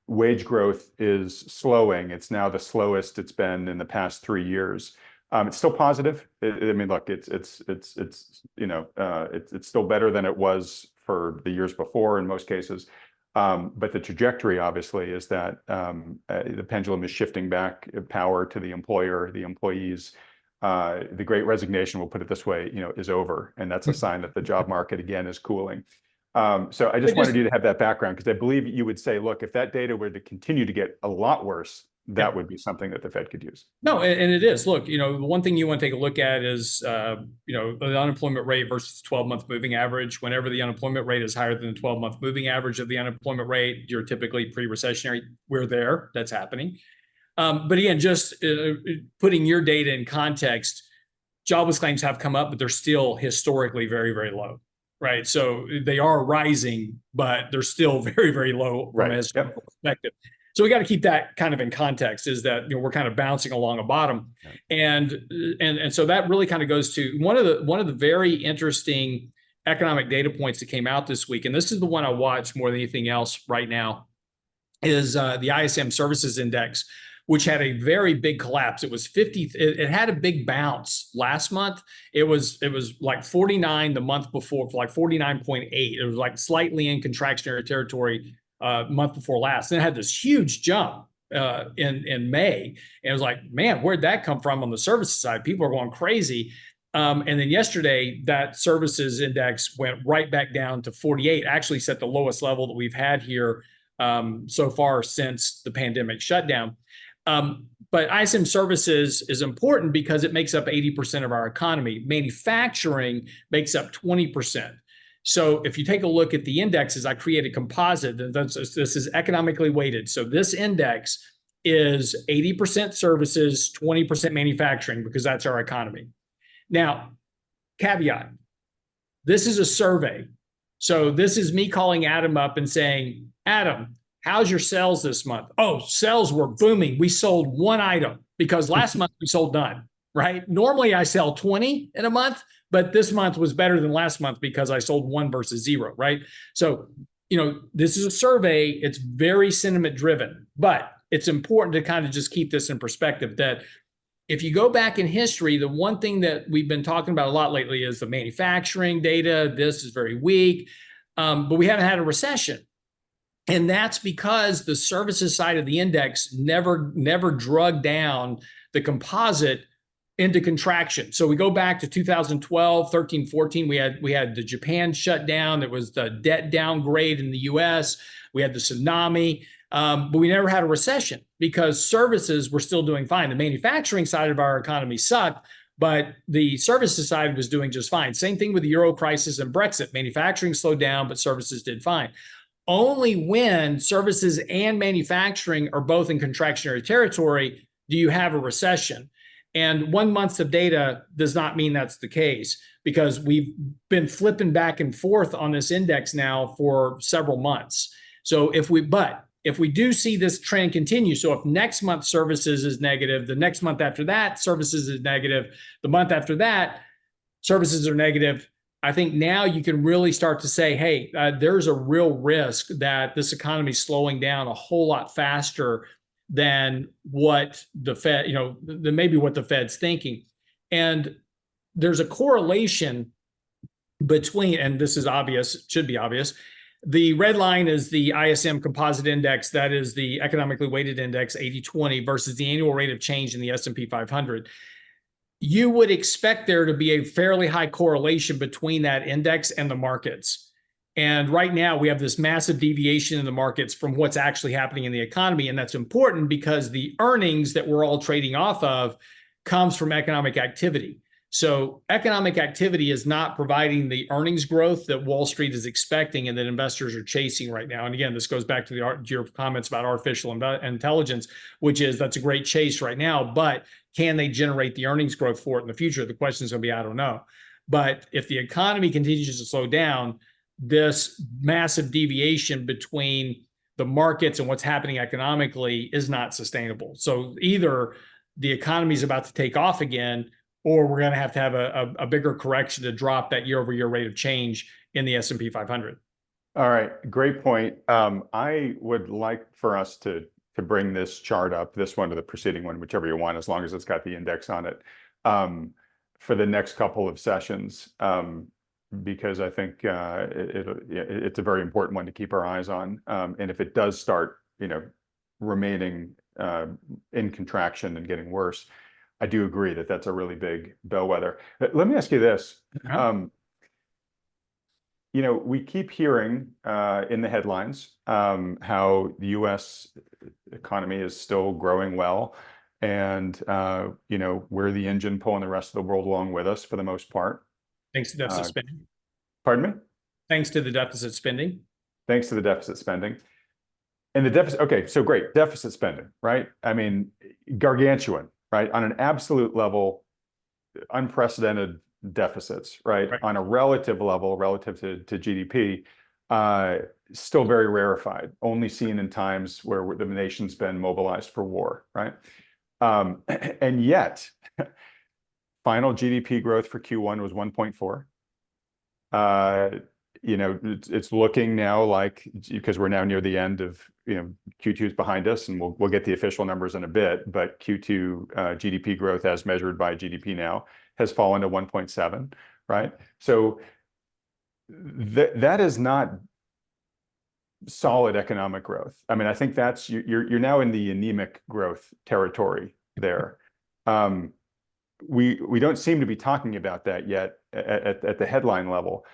wage growth is slowing. It's now the slowest it's been in the past 3 years. It's still positive. I mean, look, it's still better than it was for the years before in most cases. But the trajectory, obviously, is that the pendulum is shifting back power to the employer, the employees. The Great Resignation, we'll put it this way, is over, and that's a sign that the job market again is cooling. So I just wanted you to have that background because I believe you would say, look, if that data were to continue to get a lot worse, that would be something that the Fed could use. No, and it is. Look, the one thing you want to take a look at is, the unemployment rate versus 12-month moving average. Whenever the unemployment rate is higher than the 12-month moving average of the unemployment rate, you're typically pre-recessionary. We're there. That's happening. But again, just putting your data in context, jobless claims have come up, but they're still historically very, very low, right? So they are rising, but they're still very, very low from a historical perspective. So we got to keep that kind of in context, is that we're kind of bouncing along a bottom. And so that really kind of goes to one of the very interesting economic data points that came out this week, and this is the one I watch more than anything else right now, is the ISM Services Index, which had a very big collapse. It was 50. It had a big bounce last month. It was like 49 the month before, for like 49.8. It was like slightly in contractionary territory month before last. Then it had this huge jump in May. And it was like, man, where'd that come from on the services side? People are going crazy. And then yesterday, that services index went right back down to 48, actually set the lowest level that we've had here so far since the pandemic shutdown. But ISM services is important because it makes up 80% of our economy. Manufacturing makes up 20%. So if you take a look at the indexes, I create a composite. This is economically weighted. So this index is 80% services, 20% manufacturing, because that's our economy. Now, caveat, this is a survey. So this is me calling Adam up and saying, Adam, how's your sales this month? Oh, sales were booming. We sold one item because last month we sold none, right? Normally I sell 20 in a month, but this month was better than last month because I sold one versus zero, right? So, this is a survey. It's very sentiment driven, but it's important to kind of just keep this in perspective that if you go back in history, the one thing that we've been talking about a lot lately is the manufacturing data. This is very weak, but we haven't had a recession. And that's because the services side of the index never drug down the composite into contraction. So we go back to 2012, 13, 14, we had the Japan shutdown. There was the debt downgrade in the US. We had the tsunami, but we never had a recession because services were still doing fine. The manufacturing side of our economy sucked, but the services side was doing just fine. Same thing with the Euro crisis and Brexit. Manufacturing slowed down, but services did fine. Only when services and manufacturing are both in contractionary territory do you have a recession. And 1 month of data does not mean that's the case because we've been flipping back and forth on this index now for several months. So if we do see this trend continue, so if next month services is negative, the next month after that, services is negative, the month after that, services are negative, I think now you can really start to say, hey, there's a real risk that this economy is slowing down a whole lot faster than what the Fed, than maybe what the Fed's thinking. And there's a correlation between, and this is obvious, should be obvious. The red line is the ISM composite index. That is the economically weighted index, 80/20, versus the annual rate of change in the S&P 500. You would expect there to be a fairly high correlation between that index and the markets. And right now we have this massive deviation in the markets from what's actually happening in the economy. And that's important because the earnings that we're all trading off of comes from economic activity. So economic activity is not providing the earnings growth that Wall Street is expecting and that investors are chasing right now. And again, this goes back to your comments about artificial intelligence, which is that's a great chase right now, but can they generate the earnings growth for it in the future? The question is going to be, I don't know. But if the economy continues to slow down, this massive deviation between the markets and what's happening economically is not sustainable. So either the economy is about to take off again, or we're going to have a bigger correction to drop that year-over-year rate of change in the S&P 500. All right, great point. I would like for us to bring this chart up, this one or the preceding one, whichever you want, as long as it's got the index on it, for the next couple of sessions, because I think it's a very important one to keep our eyes on. And if it does start, remaining in contraction and getting worse, I do agree that that's a really big bellwether. Let me ask you this. We keep hearing in the headlines how the U.S. economy is still growing well, and we're the engine pulling the rest of the world along with us for the most part. Thanks to deficit spending. Pardon me? Thanks to the deficit spending. Thanks to the deficit spending. And the deficit, okay, so great, deficit spending, right? I mean, gargantuan, right? On an absolute level, unprecedented deficits, right? On a relative level, relative to GDP, still very rarefied, only seen in times where the nation's been mobilized for war, right? And yet, final GDP growth for Q1 was 1.4. It's looking now like, because we're now near the end of, Q2 is behind us, and we'll get the official numbers in a bit, but Q2 GDP growth as measured by GDP now has fallen to 1.7, right? So that is not solid economic growth. I mean, I think that's, you're now in the anemic growth territory there. We don't seem to be talking about that yet at the headline level.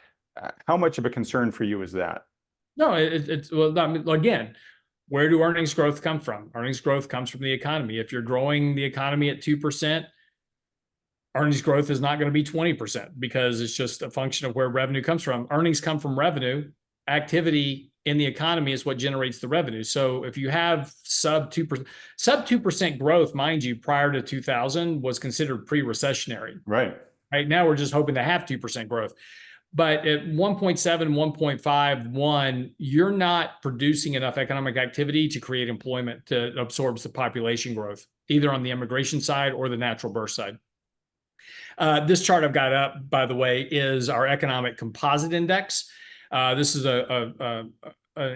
How much of a concern for you is that? No, well, I mean, again, where do earnings growth come from? Earnings growth comes from the economy. If you're growing the economy at 2%, earnings growth is not going to be 20% because it's just a function of where revenue comes from. Earnings come from revenue. Activity in the economy is what generates the revenue. So if you have sub 2% growth, mind you, prior to 2000 was considered pre-recessionary. Right. Right now, we're just hoping to have 2% growth. But at 1.7, 1.5, you're not producing enough economic activity to create employment to absorb the population growth, either on the immigration side or the natural birth side. This chart I've got up, by the way, is our economic composite index. This is an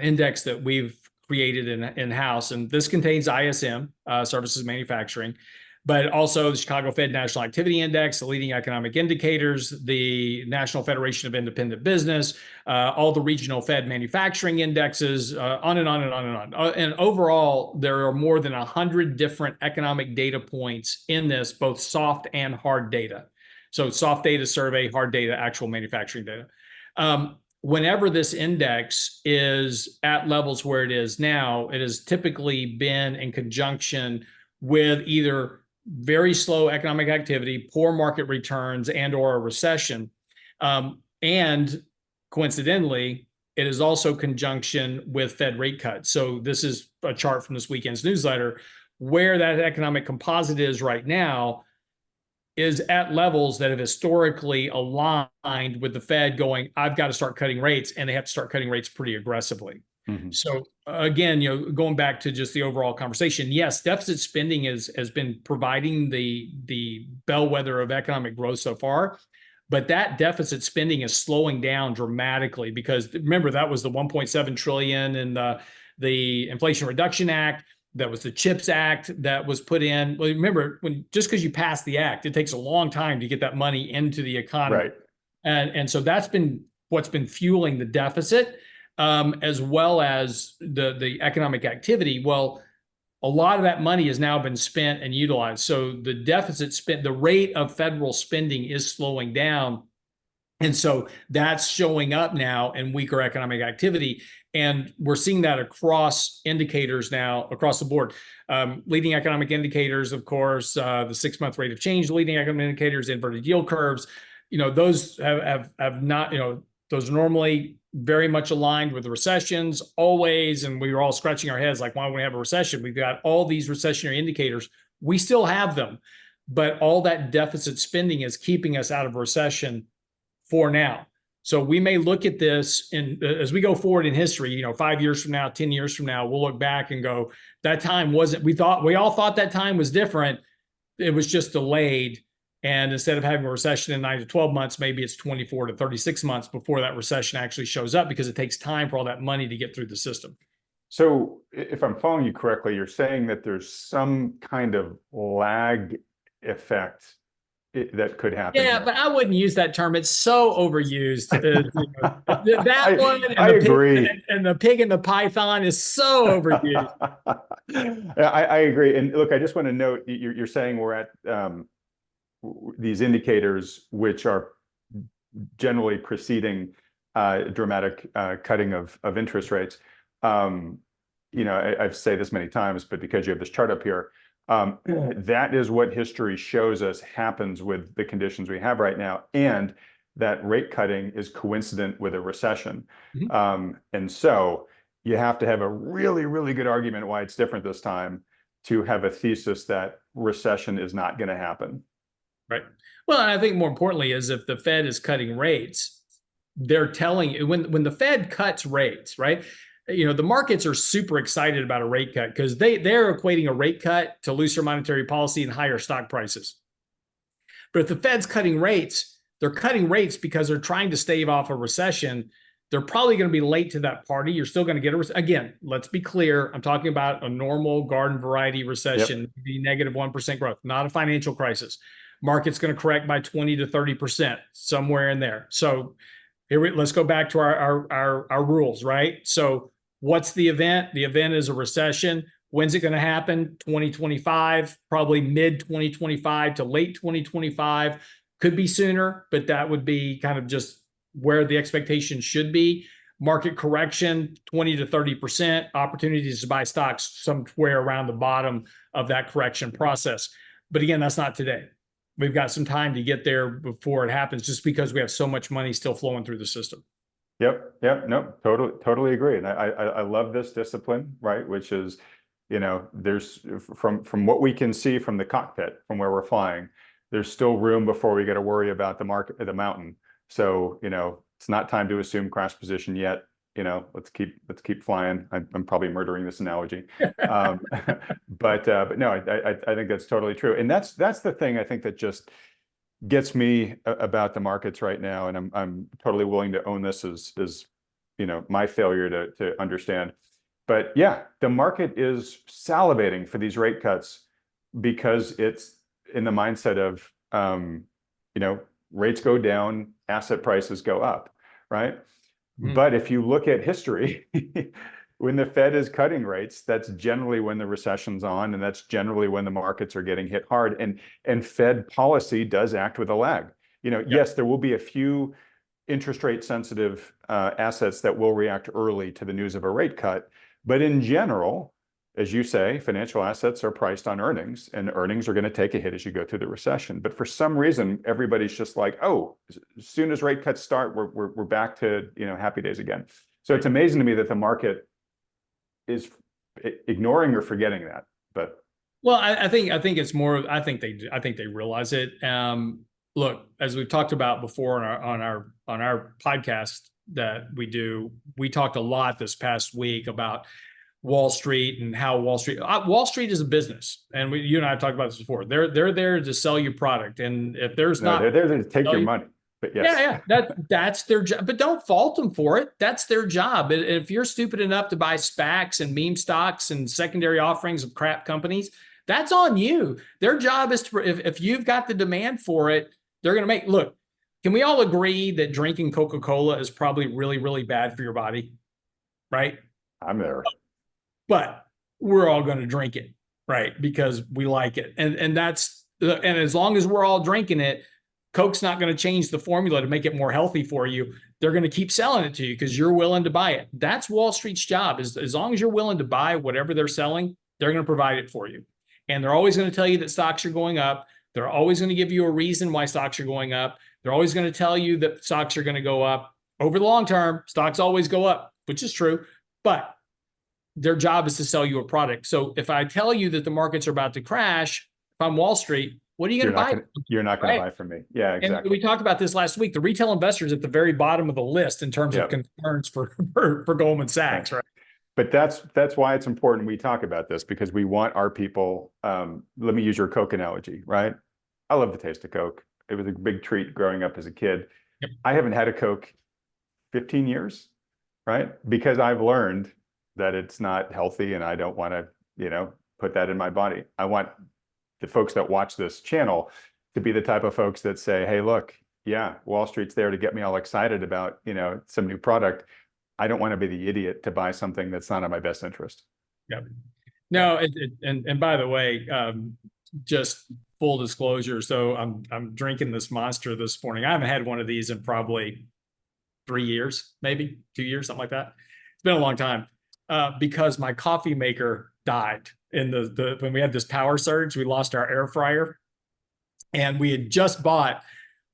index that we've created in-house, and this contains ISM, services manufacturing, but also the Chicago Fed National Activity Index, the leading economic indicators, the National Federation of Independent Business, all the regional Fed manufacturing indexes, on and on and on and on. And overall, there are more than 100 different economic data points in this, both soft and hard data. So soft data survey, hard data, actual manufacturing data. Whenever this index is at levels where it is now, it has typically been in conjunction with either very slow economic activity, poor market returns, and or a recession. And coincidentally, it is also conjunction with Fed rate cuts. So this is a chart from this weekend's newsletter where that economic composite is right now is at levels that have historically aligned with the Fed going, I've got to start cutting rates, and they have to start cutting rates pretty aggressively. Mm-hmm. So again, going back to just the overall conversation, yes, deficit spending has been providing the bellwether of economic growth so far, but that deficit spending is slowing down dramatically because remember that was the 1.7 trillion in the Inflation Reduction Act. That was the CHIPS Act that was put in. Well, remember, just because you pass the act, it takes a long time to get that money into the economy. Right. And so that's been what's been fueling the deficit, as well as the economic activity. Well, a lot of that money has now been spent and utilized. So the deficit spent, the rate of federal spending is slowing down. And so that's showing up now in weaker economic activity. And we're seeing that across indicators now, across the board. Leading economic indicators, of course, the 6-month rate of change, leading economic indicators, inverted yield curves, those have not, those are normally very much aligned with the recessions always. And we were all scratching our heads like, why don't we have a recession? We've got all these recessionary indicators. We still have them, but all that deficit spending is keeping us out of recession for now. So we may look at this, and as we go forward in history, 5 years from now, 10 years from now, we'll look back and go, that time wasn't, we all thought that time was different. It was just delayed. And instead of having a recession in 9 to 12 months, maybe it's 24 to 36 months before that recession actually shows up, because it takes time for all that money to get through the system. So if I'm following you correctly, you're saying that there's some kind of lag effect that could happen. Yeah, here. but I wouldn't use that term. It's so overused. That one and I agree. and the pig and the python is so overused. I agree. And look, I just want to note, you're saying we're at these indicators, which are generally preceding dramatic cutting of interest rates. I've said this many times, but because you have this chart up here, that is what history shows us happens with the conditions we have right now, and that rate cutting is coincident with a recession. And so you have to have a really, really good argument why it's different this time to have a thesis that recession is not going to happen. Right. Well, and I think more importantly is if the Fed is cutting rates, they're telling you when the Fed cuts rates, right? The markets are super excited about a rate cut because they're equating a rate cut to looser monetary policy and higher stock prices. But if the Fed's cutting rates, they're cutting rates because they're trying to stave off a recession. They're probably going to be late to that party. You're still going to get again, let's be clear. I'm talking about a normal garden variety recession, the negative 1% growth, not a financial crisis. Market's going to correct by 20 to 30%, somewhere in there. So let's go back to our rules, right? So what's the event? The event is a recession. When's it going to happen? 2025, probably mid 2025 to late 2025. Could be sooner, but that would be kind of just where the expectation should be. Market correction, 20 to 30%. Opportunities to buy stocks somewhere around the bottom of that correction process. But again, that's not today. We've got some time to get there before it happens, just because we have so much money still flowing through the system. Yep. No, totally agree. And I love this discipline, right? Which is, there's from what we can see from the cockpit, from where we're flying, there's still room before we got to worry about the mountain. So, it's not time to assume crash position yet. Let's keep flying. I'm probably murdering this analogy, but no, I think that's totally true, and that's the thing I think that just gets me about the markets right now, and I'm totally willing to own this as my failure to understand. But yeah, the market is salivating for these rate cuts because it's in the mindset of rates go down, asset prices go up, right? But if you look at history, when the Fed is cutting rates, that's generally when the recession's on, and that's generally when the markets are getting hit hard. And Fed policy does act with a lag. Yes, there will be a few interest rate sensitive assets that will react early to the news of a rate cut, but in general, as you say, financial assets are priced on earnings, and earnings are going to take a hit as you go through the recession. But for some reason, everybody's just like, oh, as soon as rate cuts start, we're back to happy days again. So it's amazing to me that the market is ignoring or forgetting that. But well, I think it's more. I think they realize it. Look, as we've talked about before on our podcast that we do, we talked a lot this past week about Wall Street and how Wall Street is a business, and you and I have talked about this before. They're there to sell you product, and if there's not, they're there to take your money. But Yeah, yes, yeah, that's their job, but don't fault them for it. That's their job. If you're stupid enough to buy SPACs and meme stocks and secondary offerings of crap companies, that's on you. Their job is to, if you've got the demand for it, they're going to make. Look, can we all agree that drinking Coca-Cola is probably really, really bad for your body, right? I'm there. But we're all going to drink it, right? Because we like it, and that's and as long as we're all drinking it, Coke's not going to change the formula to make it more healthy for you. They're going to keep selling it to you because you're willing to buy it. That's Wall Street's job. Is as long as you're willing to buy whatever they're selling, they're going to provide it for you, and they're always going to tell you that stocks are going up. They're always going to give you a reason why stocks are going up. They're always going to tell you that stocks are going to go up over the long term. Stocks always go up, which is true, but their job is to sell you a product. So if I tell you that the markets are about to crash, if I'm Wall Street, what are you going to buy? You're not going to Right. buy from me. Yeah, And exactly. we talked about this last week. The retail investors at the very bottom of the list in terms of Yeah. concerns for Goldman Yeah. Sachs, right? But that's why it's important we talk about this, because we want our people. Let me use your Coke analogy, right? I love the taste of Coke. It was a big treat growing up as a kid. Yep. I haven't had a Coke 15 years, right? Because I've learned that it's not healthy and I don't want to, put that in my body. I want the folks that watch this channel to be the type of folks that say, hey, look, yeah, Wall Street's there to get me all excited about, some new product. I don't want to be the idiot to buy something that's not in my best interest. Yep. Yeah. No, and by the way, just full disclosure. So I'm drinking this Monster this morning. I haven't had one of these in probably 3 years, maybe 2 years, something like that. It's been a long time because my coffee maker died in the when we had this power surge. We lost our air fryer, and we had just bought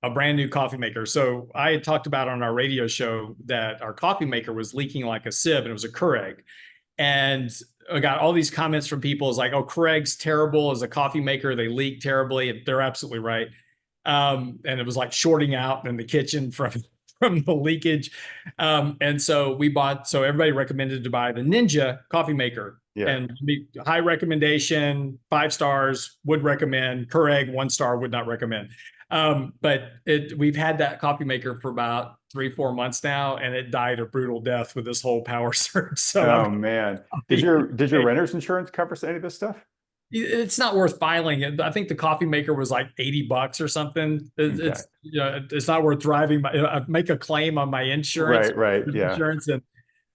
a brand new coffee maker. So I had talked about on our radio show that our coffee maker was leaking like a sieve, and it was a Keurig. And I got all these comments from people. It's like, oh, Keurig's terrible as a coffee maker. They leak terribly. And they're absolutely right. And it was like shorting out in the kitchen from the leakage. And so so everybody recommended to buy the Ninja coffee maker. Yeah. And high recommendation, 5 stars, would recommend. Keurig, 1 star, would not recommend. But we've had that coffee maker for about 3-4 months now, and it died a brutal death with this whole power surge. So Oh man, did your renter's insurance cover any of this stuff? it's not worth filing. I think the coffee maker was like $80 or something. Okay. It's not worth driving. I make a claim on my insurance, Right. Yeah. and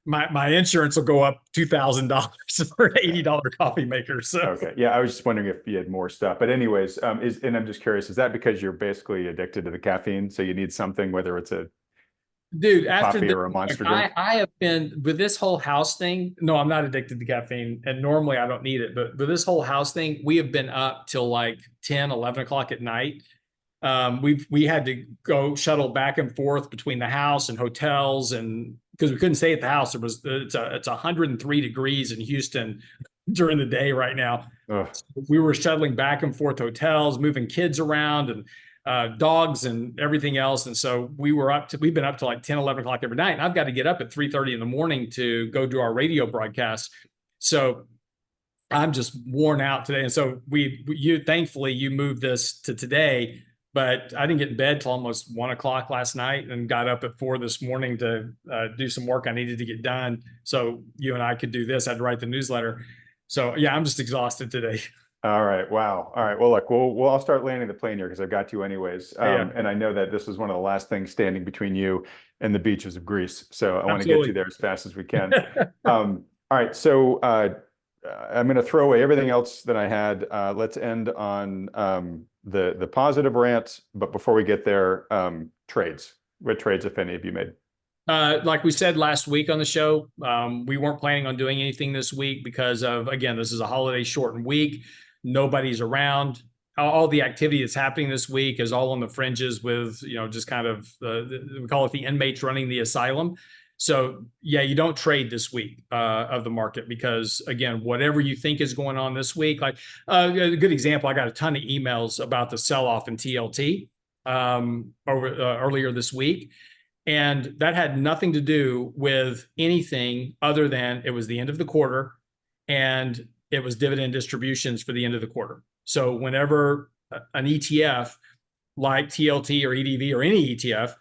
my insurance will go up $2,000 for an $80 coffee maker. So Okay. Yeah, I was just wondering if you had more stuff. But anyways, and I'm just curious, is that because you're basically addicted to the caffeine? So you need something, whether it's a dude, after coffee this, or a monster drink? I have been with this whole house thing. No, I'm not addicted to caffeine, and normally I don't need it. But with this whole house thing, we have been up till like 10, 11 o'clock at night. We had to go shuttle back and forth between the house and hotels, and because we couldn't stay at the house. It's 103 degrees in Houston during the day right now. Ugh. So we were shuttling back and forth hotels, moving kids around, and dogs and everything else. And so we've been up to like 10, 11 o'clock every night. And I've got to get up at 3:30 in the morning to go do our radio broadcast. So I'm just worn out today. And so thankfully you moved this to today, but I didn't get in bed till almost 1 o'clock last night, and got up at 4 this morning to do some work I needed to get done. So you and I could do this. I had to write the newsletter. So yeah, I'm just exhausted today. All right. Wow. All right. Well, look, we'll all start landing the plane here because I've got you anyways. Yeah. And I know that this was one of the last things standing between you and the beaches of Greece. So I want to get Absolutely. you there as fast as we can. All right. So I'm going to throw away everything else that I had. Let's end on the positive rant. But before we get there, trades. What trades, if any, have you made? Like we said last week on the show, we weren't planning on doing anything this week because of, again, this is a holiday shortened week. Nobody's around. All the activity that's happening this week is all on the fringes with, just kind of, we call it the inmates running the asylum. So yeah, you don't trade this week of the market because, again, whatever you think is going on this week, like a good example, I got a ton of emails about the sell-off in TLT earlier this week. And that had nothing to do with anything other than it was the end of the quarter and it was dividend distributions for the end of the quarter. So whenever an ETF like TLT or EDV or any ETF,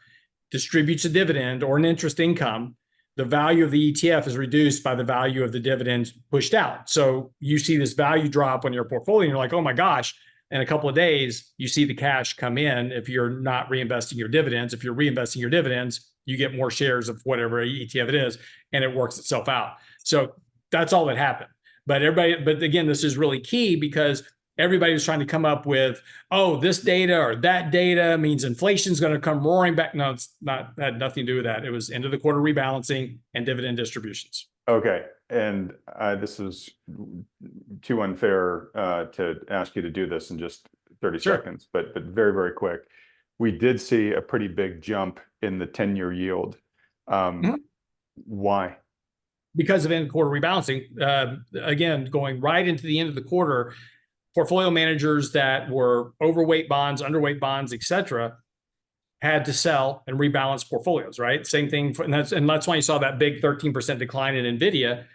distributes a dividend or an interest income, the value of the ETF is reduced by the value of the dividends pushed out. So you see this value drop on your portfolio, and you're like, oh my gosh. In a couple of days, you see the cash come in if you're not reinvesting your dividends. If you're reinvesting your dividends, you get more shares of whatever ETF it is, and it works itself out. So that's all that happened. But again, this is really key because everybody was trying to come up with, oh, this data or that data means inflation's going to come roaring back. No, it's not, had nothing to do with that. It was end of the quarter rebalancing and dividend distributions. Okay, and this is too unfair to ask you to do this in just 30 Sure. seconds, but very, very quick. We did see a pretty big jump in the 10-year yield. Why? Because of end of quarter rebalancing. Again, going right into the end of the quarter, portfolio managers that were overweight bonds, underweight bonds, et cetera, had to sell and rebalance portfolios, right? Same thing. And that's why you saw that big 13% decline in NVIDIA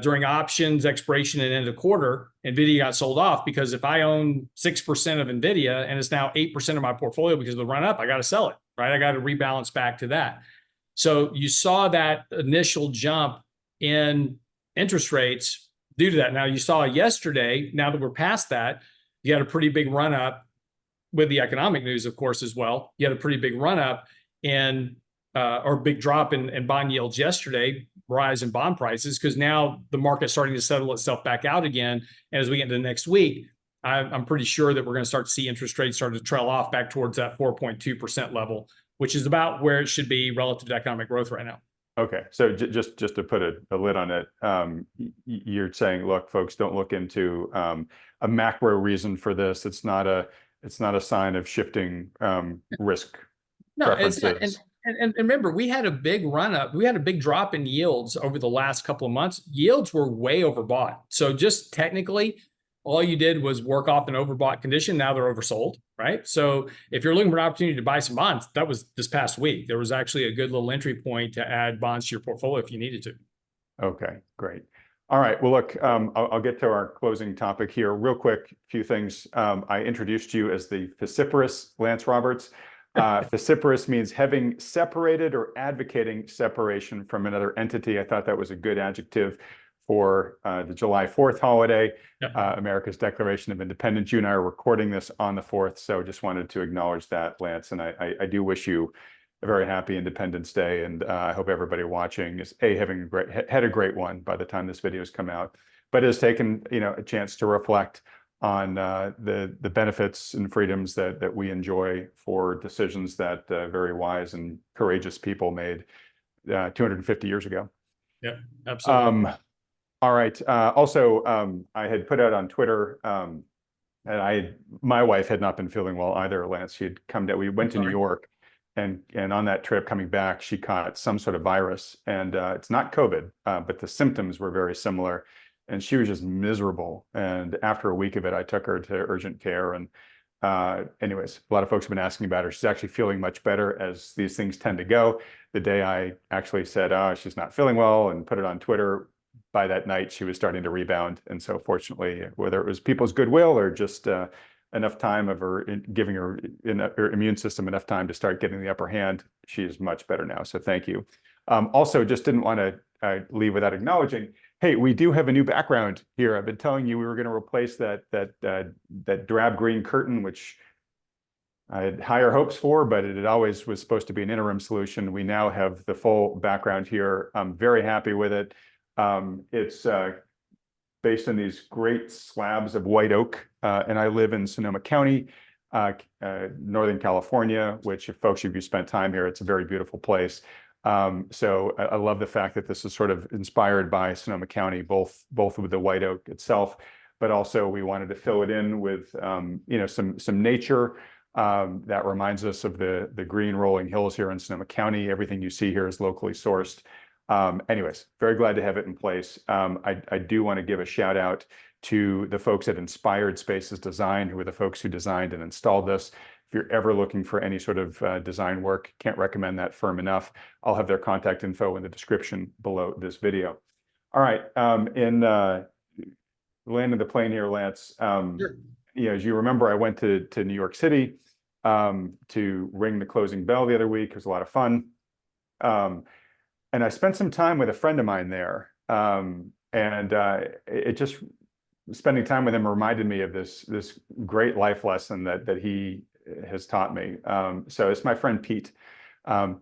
during options expiration and end of quarter. NVIDIA got sold off because if I own 6% of NVIDIA and it's now 8% of my portfolio because of the run up, I got to sell it, right? I got to rebalance back to that. So you saw that initial jump in interest rates due to that. Now you saw yesterday, now that we're past that, you had a pretty big run up with the economic news, of course, as well. You had a pretty big run up in or big drop in bond yields yesterday, rise in bond prices, because now the market's starting to settle itself back out again. And as we get into next week, I'm pretty sure that we're going to start to see interest rates start to trail off back towards that 4.2% level, which is about where it should be relative to economic growth right now. Okay, so just to put a lid on it, you're saying, look, folks, don't look into a macro reason for this. It's not a sign of shifting risk preferences. And remember, we had a big run up. We had a big drop in yields over the last couple of months. Yields were way overbought. So just technically, all you did was work off an overbought condition. Now they're oversold, right? So if you're looking for an opportunity to buy some bonds, that was this past week. There was actually a good little entry point to add bonds to your portfolio if you needed to. Okay, great. All right. Well, look, I'll get to our closing topic here real quick. A few things. I introduced you as the vociferous Lance Roberts. Vociferous means having separated or advocating separation from another entity. I thought that was a good adjective for the July 4th holiday, America's Declaration of Independence. You and I are recording this on the 4th, so just wanted to acknowledge that, Lance. And I do wish you a very happy Independence Day, and I hope everybody watching is having had a great one by the time this video has come out, but has taken a chance to reflect on the benefits and freedoms that we enjoy for decisions that very wise and courageous people made 250 years ago. Yeah, absolutely. All right. Also, I had put out on Twitter, and my wife had not been feeling well either, Lance. She had come down. We went to New York, and on that trip coming back, she caught some sort of virus, and it's not COVID, but the symptoms were very similar, and she was just miserable. And after a week of it, I took her to urgent care, and anyways, a lot of folks have been asking about her. She's actually feeling much better, as these things tend to go. The day I actually said, oh, she's not feeling well, and put it on Twitter, by that night, she was starting to rebound. And so fortunately, whether it was people's goodwill or just enough time of her giving her immune system enough time to start getting the upper hand, she is much better now. So thank you. Also, just didn't want to leave without acknowledging, hey, we do have a new background here. I've been telling you we were going to replace that drab green curtain, which I had higher hopes for, but it always was supposed to be an interim solution. We now have the full background here. I'm very happy with it. It's based on these great slabs of white oak, and I live in Sonoma County, Northern California, which if you spent time here, it's a very beautiful place. So I love the fact that this is sort of inspired by Sonoma County, both with the white oak itself, but also we wanted to fill it in with some nature that reminds us of the green rolling hills here in Sonoma County. Everything you see here is locally sourced. Anyways, very glad to have it in place. I do want to give a shout out to the folks at Inspired Spaces Design, who are the folks who designed and installed this. If you're ever looking for any sort of design work, can't recommend that firm enough. I'll have their contact info in the description below this video. All right, in landing the plane here, Lance, Sure. as you remember, I went to New York City to ring the closing bell the other week. It was a lot of fun. And I spent some time with a friend of mine there. And it just spending time with him reminded me of this great life lesson that he has taught me. So it's my friend Pete.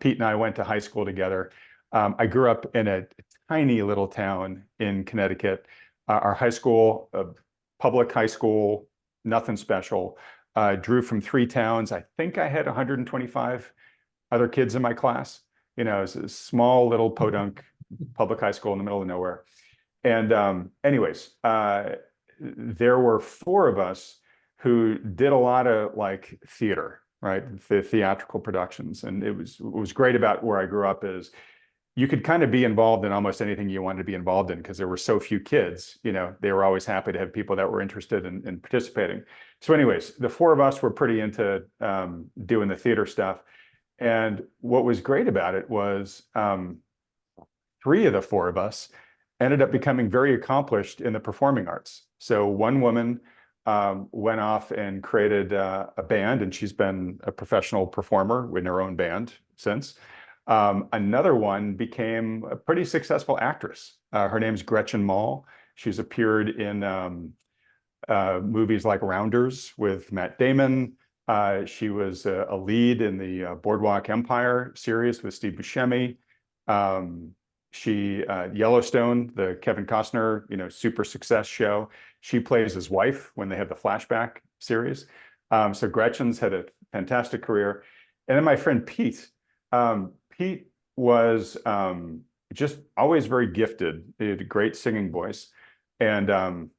Pete and I went to high school together. I grew up in a tiny little town in Connecticut. Our high school, public high school, nothing special. Drew from 3 towns. I think I had 125 other kids in my class. You know, it's a small little podunk public high school in the middle of nowhere. And anyways, there were 4 of us who did a lot of like theater, right? The theatrical productions. And what was great about where I grew up is you could kind of be involved in almost anything you wanted to be involved in because there were so few kids. You know, they were always happy to have people that were interested in participating. So anyways, the 4 of us were pretty into doing the theater stuff. And what was great about it was 3 of the 4 of us ended up becoming very accomplished in the performing arts. So one woman went off and created a band, and she's been a professional performer in her own band since. Another one became a pretty successful actress. Her name's Gretchen Mol. She's appeared in movies like Rounders with Matt Damon. She was a lead in the Boardwalk Empire series with Steve Buscemi. Yellowstone, the Kevin Costner, super success show. She plays his wife when they have the flashback series. So Gretchen's had a fantastic career. And then my friend Pete, Pete was just always very gifted. He had a great singing voice. And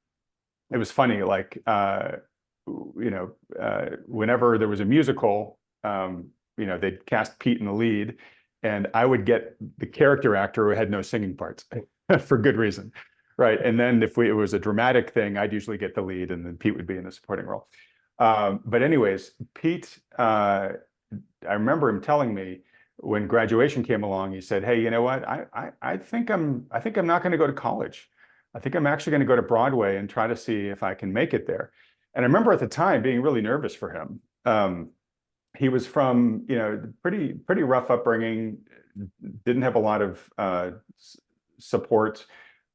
it was funny, like, whenever there was a musical, they'd cast Pete in the lead, and I would get the character actor who had no singing parts for good reason, right? And then if it was a dramatic thing, I'd usually get the lead, and then Pete would be in the supporting role. But anyways, Pete, I remember him telling me when graduation came along, he said, "Hey, you know what? I think I'm not going to go to college. I think I'm actually going to go to Broadway and try to see if I can make it there." And I remember at the time being really nervous for him. He was from, pretty rough upbringing, didn't have a lot of support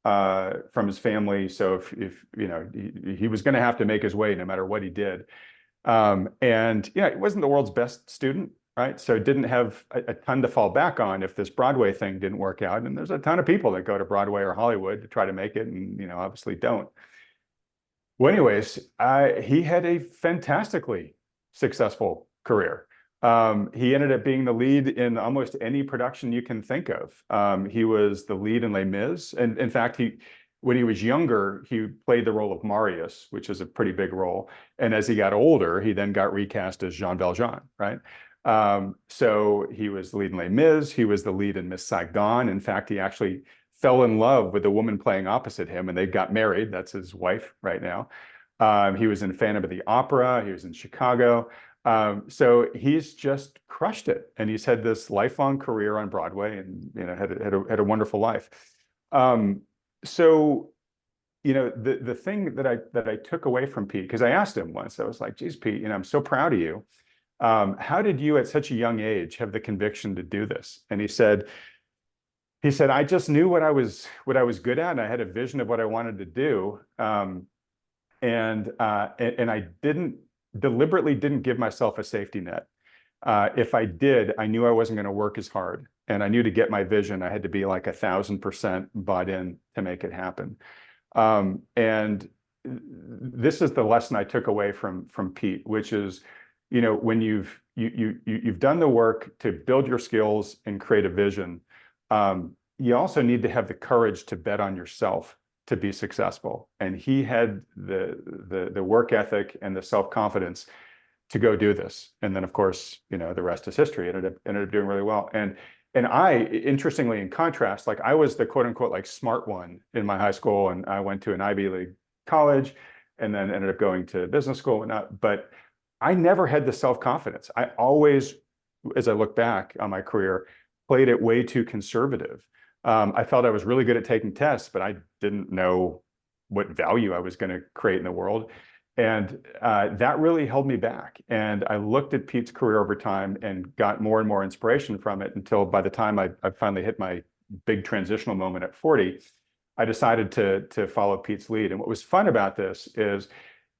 from his family. So if he was going to have to make his way no matter what he did. And he wasn't the world's best student, right? So didn't have a ton to fall back on if this Broadway thing didn't work out. And there's a ton of people that go to Broadway or Hollywood to try to make it and, obviously don't. Well, anyways, he had a fantastically successful career. He ended up being the lead in almost any production you can think of. He was the lead in Les Mis. And in fact, when he was younger, he played the role of Marius, which is a pretty big role. And as he got older, he then got recast as Jean Valjean, right? So he was the lead in Les Mis. He was the lead in Miss Saigon. In fact, he actually fell in love with the woman playing opposite him, and they got married. That's his wife right now. He was in Phantom of the Opera. He was in Chicago. So he's just crushed it, and he's had this lifelong career on Broadway, and had a wonderful life. So the thing that I took away from Pete, because I asked him once, I was like, "Geez, Pete, I'm so proud of you. How did you at such a young age have the conviction to do this?" And he said, "I just knew what I was good at, and I had a vision of what I wanted to do, and I deliberately didn't give myself a safety net. If I did, I knew I wasn't going to work as hard, and I knew to get my vision, I had to be like 1,000% bought in to make it happen." And this is the lesson I took away from Pete, which is, when you've done the work to build your skills and create a vision, you also need to have the courage to bet on yourself to be successful. And he had the work ethic and the self-confidence to go do this. And then, of course, the rest is history. It ended up doing really well. And I, interestingly, in contrast, like I was the quote unquote like smart one in my high school, and I went to an Ivy League college and then ended up going to business school and whatnot. But I never had the self-confidence. I always, as I look back on my career, played it way too conservative. I felt I was really good at taking tests, but I didn't know what value I was going to create in the world. And that really held me back. And I looked at Pete's career over time and got more and more inspiration from it until by the time I finally hit my big transitional moment at 40, I decided to follow Pete's lead. And what was fun about this is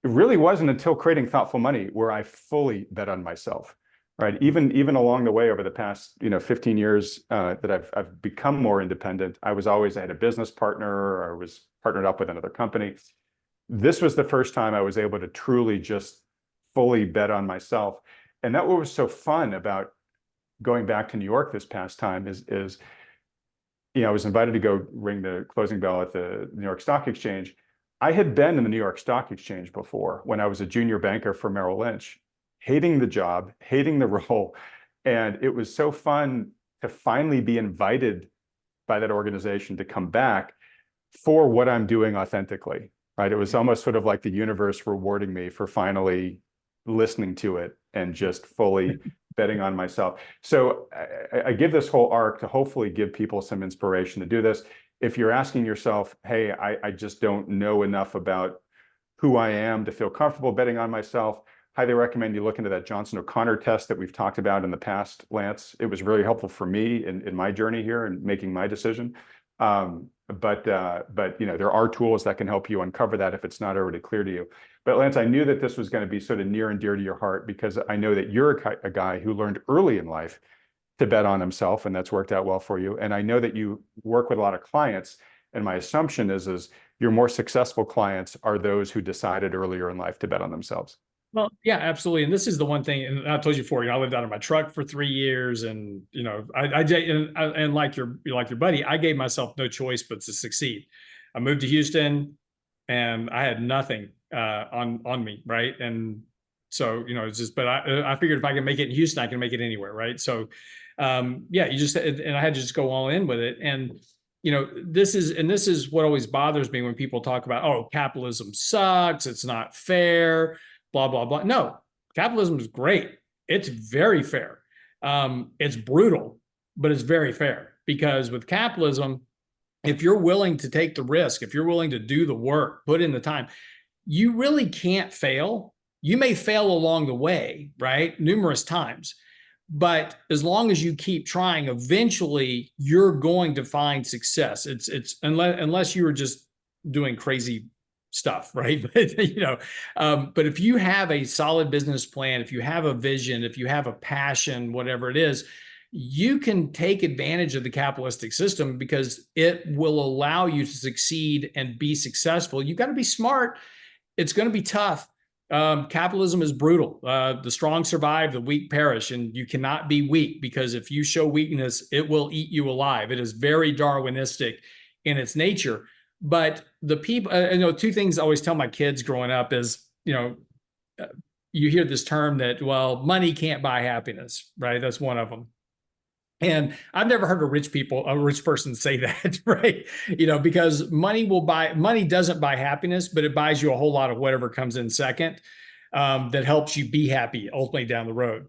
it really wasn't until creating Thoughtful Money where I fully bet on myself, right? Even along the way over the past 15 years that I've become more independent. I had a business partner, or I was partnered up with another company. This was the first time I was able to truly just fully bet on myself. And that what was so fun about going back to New York this past time is I was invited to go ring the closing bell at the New York Stock Exchange. I had been in the New York Stock Exchange before when I was a junior banker for Merrill Lynch, hating the job, hating the role. And it was so fun to finally be invited by that organization to come back for what I'm doing authentically, right? It was almost sort of like the universe rewarding me for finally listening to it and just fully betting on myself. So I give this whole arc to hopefully give people some inspiration to do this. If you're asking yourself, hey, I just don't know enough about who I am to feel comfortable betting on myself, highly recommend you look into that Johnson O'Connor test that we've talked about in the past, Lance. It was really helpful for me in my journey here and making my decision. But there are tools that can help you uncover that if it's not already clear to you. But Lance, I knew that this was going to be sort of near and dear to your heart because I know that you're a guy who learned early in life to bet on himself, and that's worked out well for you. And I know that you work with a lot of clients, and my assumption is your more successful clients are those who decided earlier in life to bet on themselves. Well, yeah, absolutely. And this is the one thing, and I told you before, I lived out of my truck for 3 years, and and like your buddy, I gave myself no choice but to succeed. I moved to Houston, and I had nothing on me, right? And so it's just, but I figured if I can make it in Houston, I can make it anywhere, right? So, yeah, and I had to just go all in with it, and this is what always bothers me when people talk about, oh, capitalism sucks, it's not fair, blah, blah, blah. No, capitalism is great. It's very fair. It's brutal, but it's very fair because with capitalism, if you're willing to take the risk, if you're willing to do the work, put in the time, you really can't fail. You may fail along the way, right? Numerous times. But as long as you keep trying, eventually you're going to find success. It's unless you were just doing crazy stuff, right? But if you have a solid business plan, if you have a vision, if you have a passion, whatever it is, you can take advantage of the capitalistic system because it will allow you to succeed and be successful. You got to be smart. It's going to be tough. Capitalism is brutal. The strong survive, the weak perish, and you cannot be weak because if you show weakness, it will eat you alive. It is very Darwinistic in its nature. But the people, two things I always tell my kids growing up is, you hear this term that, well, money can't buy happiness, right? That's one of them. And I've never heard a rich person say that, right? Because money doesn't buy happiness, but it buys you a whole lot of whatever comes in second, that helps you be happy ultimately down the road.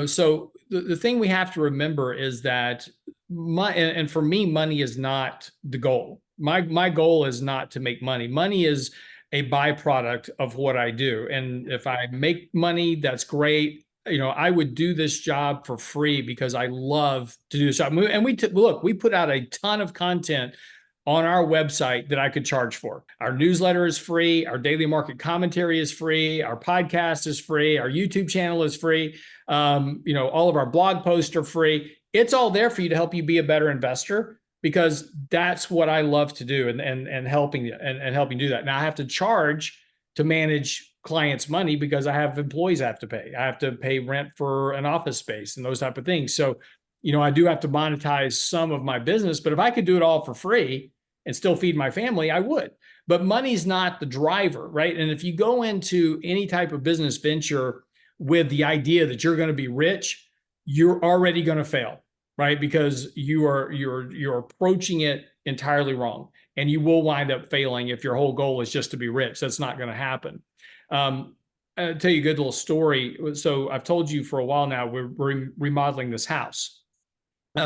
So the thing we have to remember is that and for me, money is not the goal. My goal is not to make money. Money is a byproduct of what I do. And if I make money, that's great. I would do this job for free because I love to do this job. And we put out a ton of content on our website that I could charge for. Our newsletter is free. Our daily market commentary is free. Our podcast is free. Our YouTube channel is free. All of our blog posts are free. It's all there for you to help you be a better investor because that's what I love to do and helping do that. Now I have to charge to manage clients' money because I have employees I have to pay. I have to pay rent for an office space and those type of things. So, I do have to monetize some of my business, but if I could do it all for free and still feed my family, I would. But money's not the driver, right? And if you go into any type of business venture with the idea that you're going to be rich, you're already going to fail, right? Because you're approaching it entirely wrong, and you will wind up failing if your whole goal is just to be rich. That's not going to happen. I'll tell you a good little story. So I've told you for a while now, we're remodeling this house.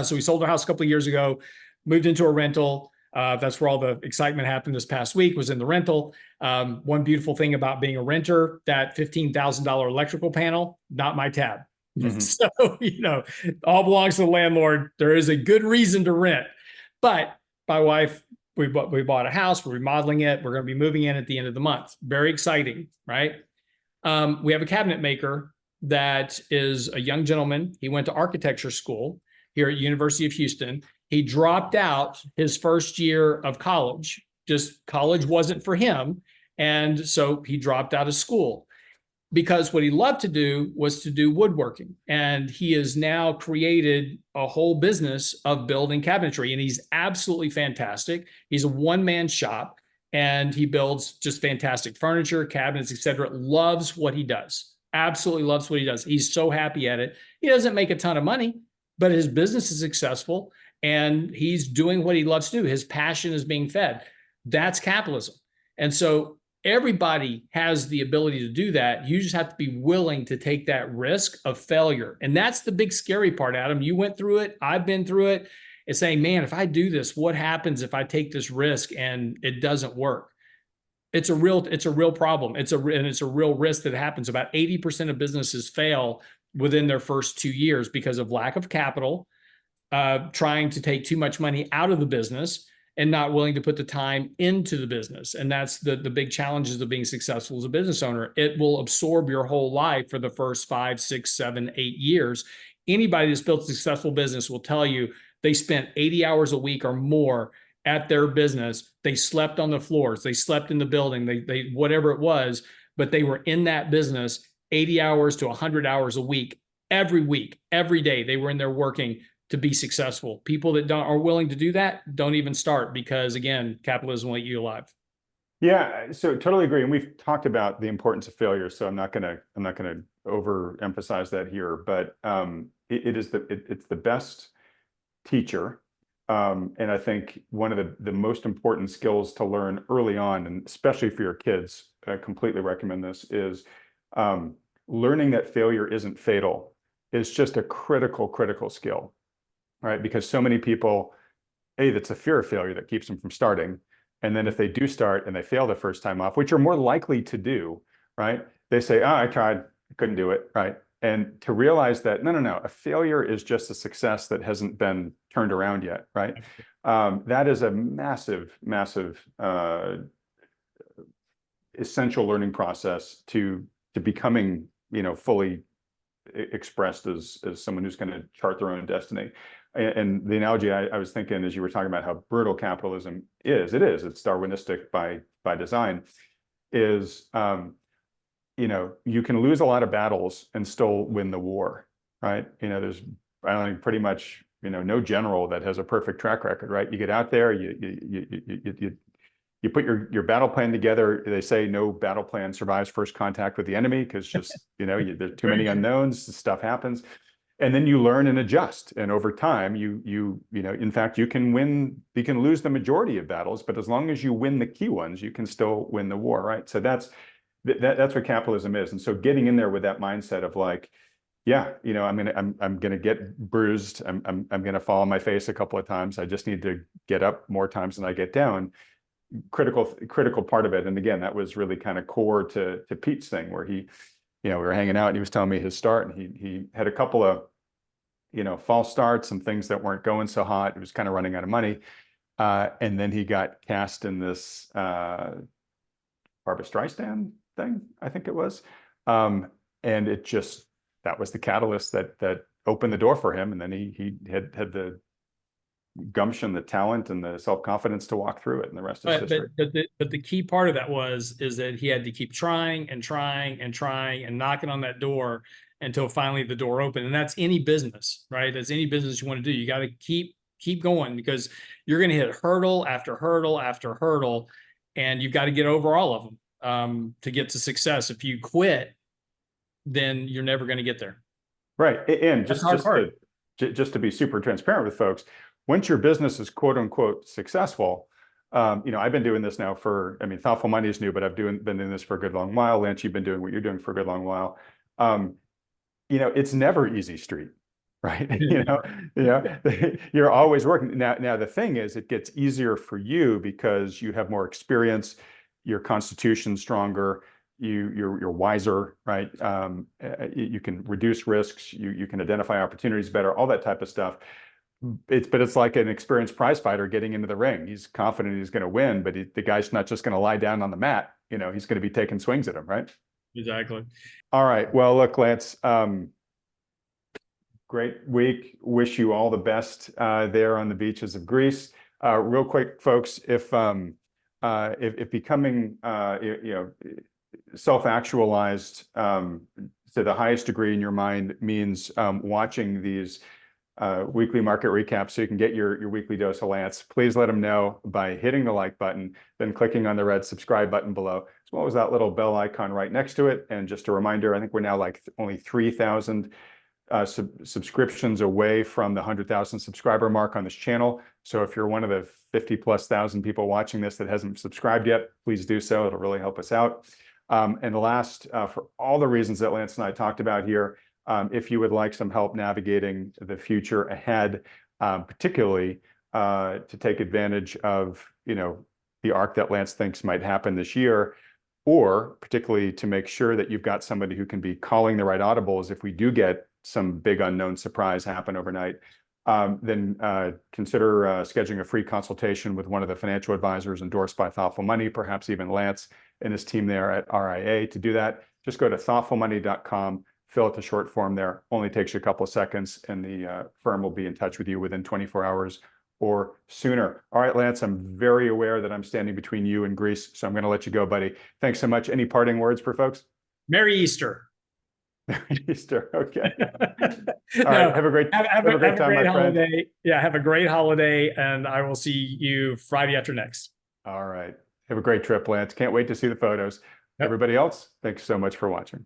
So we sold our house a couple of years ago, moved into a rental. That's where all the excitement happened this past week, was in the rental. One beautiful thing about being a renter, that $15,000 electrical panel, not my tab. Mhm. So, all belongs to the landlord. There is a good reason to rent. But my wife, we bought a house, we're remodeling it. We're going to be moving in at the end of the month. Very exciting, right? We have a cabinet maker that is a young gentleman. He went to architecture school here at University of Houston. He dropped out his first year of college. Just college wasn't for him. And so he dropped out of school because what he loved to do was to do woodworking. And he has now created a whole business of building cabinetry. And he's absolutely fantastic. He's a one-man shop and he builds just fantastic furniture, cabinets, etc. Loves what he does. Absolutely loves what he does. He's so happy at it. He doesn't make a ton of money, but his business is successful and he's doing what he loves to do. His passion is being fed. That's capitalism. And so everybody has the ability to do that. You just have to be willing to take that risk of failure. And that's the big scary part, Adam. You went through it. I've been through it. It's saying, man, if I do this, what happens if I take this risk and it doesn't work? It's a real problem. It's a real risk that happens. About 80% of businesses fail within their first 2 years because of lack of capital, trying to take too much money out of the business and not willing to put the time into the business. And that's the big challenges of being successful as a business owner. It will absorb your whole life for the first 5, 6, 7, 8 years. Anybody that's built a successful business will tell you they spent 80 hours a week or more at their business. They slept on the floors, they slept in the building, they whatever it was, but they were in that business 80 hours to 100 hours a week, every day. They were in there working to be successful. People that are willing to do that don't even start because, again, capitalism will eat you alive. Yeah, so totally agree. And we've talked about the importance of failure, so I'm not gonna overemphasize that here. But it's the best teacher, and I think one of the most important skills to learn early on, and especially for your kids, I completely recommend this, is learning that failure isn't fatal is just a critical skill. Right? Because so many people, that's a fear of failure that keeps them from starting. And then if they do start and they fail the first time off, which are more likely to do, right? They say, oh, I tried, I couldn't do it, right? And to realize that, no, a failure is just a success that hasn't been turned around yet, right? That is a massive essential learning process to becoming, fully expressed as someone who's going to chart their own destiny. And the analogy I was thinking as you were talking about how brutal capitalism is, it's Darwinistic by design, is you can lose a lot of battles and still win the war, right? There's, I don't think, pretty much no general that has a perfect track record, right? You get out there, you put your battle plan together. They say no battle plan survives first contact with the enemy because just there's too many unknowns. Stuff happens, and then you learn and adjust. And over time, in fact, you can lose the majority of battles, but as long as you win the key ones, you can still win the war, right? So that's what capitalism is. And so getting in there with that mindset of like, yeah, I'm gonna get bruised. I'm gonna fall on my face a couple of times. I just need to get up more times than I get down. Critical part of it. And again, that was really kind of core to Pete's thing, where he, we were hanging out and he was telling me his start, and he had a couple of, false starts and things that weren't going so hot. He was kind of running out of money. And then he got cast in this Barbra Streisand thing, I think it was. And it just, that was the catalyst that opened the door for him. And then he had the gumption, the talent, and the self-confidence to walk through it, and the rest is history. But the key part of that is that he had to keep trying and knocking on that door until finally the door opened. And that's any business, right? That's any business you want to do. You got to keep going, because you're going to hit hurdle after hurdle after hurdle, and you've got to get over all of them to get to success. If you quit, then you're never going to get there. Right. And just to be super transparent with folks, once your business is quote unquote successful, I've been doing this now Thoughtful Money is new, but I've been doing this for a good long while. Lance, you've been doing what you're doing for a good long while. It's never easy street. right? You're always working. Now the thing is, it gets easier for you because you have more experience, your constitution's stronger, you're wiser, right? You can reduce risks, you can identify opportunities better, all that type of stuff. It's like an experienced prize fighter getting into the ring. He's confident he's going to win, but the guy's not just going to lie down on the mat. He's going to be taking swings at him, right? Exactly. All right. Well, look, Lance, great week. Wish you all the best there on the beaches of Greece. Real quick, folks, if becoming self-actualized to the highest degree in your mind means watching these weekly market recaps so you can get your weekly dose of Lance, please let them know by hitting the like button, then clicking on the red subscribe button below, as well as that little bell icon right next to it. And just a reminder, I think we're now like only 3,000 subscriptions away from the 100,000 subscriber mark on this channel. So if you're one of the 50,000+ people watching this that hasn't subscribed yet, please do so. It'll really help us out. And the last, for all the reasons that Lance and I talked about here, if you would like some help navigating the future ahead, particularly to take advantage of the arc that Lance thinks might happen this year, or particularly to make sure that you've got somebody who can be calling the right audibles if we do get some big unknown surprise happen overnight, then consider scheduling a free consultation with one of the financial advisors endorsed by Thoughtful Money, perhaps even Lance and his team there at RIA. To do that, just go to thoughtfulmoney.com, fill out the short form there. Only takes you a couple of seconds, and the firm will be in touch with you within 24 hours or sooner. All right, Lance, I'm very aware that I'm standing between you and Greece, so I'm going to let you go, buddy. Thanks so much. Any parting words for folks? Merry Easter. Easter. Okay. All No, right. Have a great time, my holiday. friend. Yeah, have a great holiday, and I will see you Friday after next. All right. Have a great trip, Lance. Can't wait to see the photos. Yep. Everybody else, thanks so much for watching.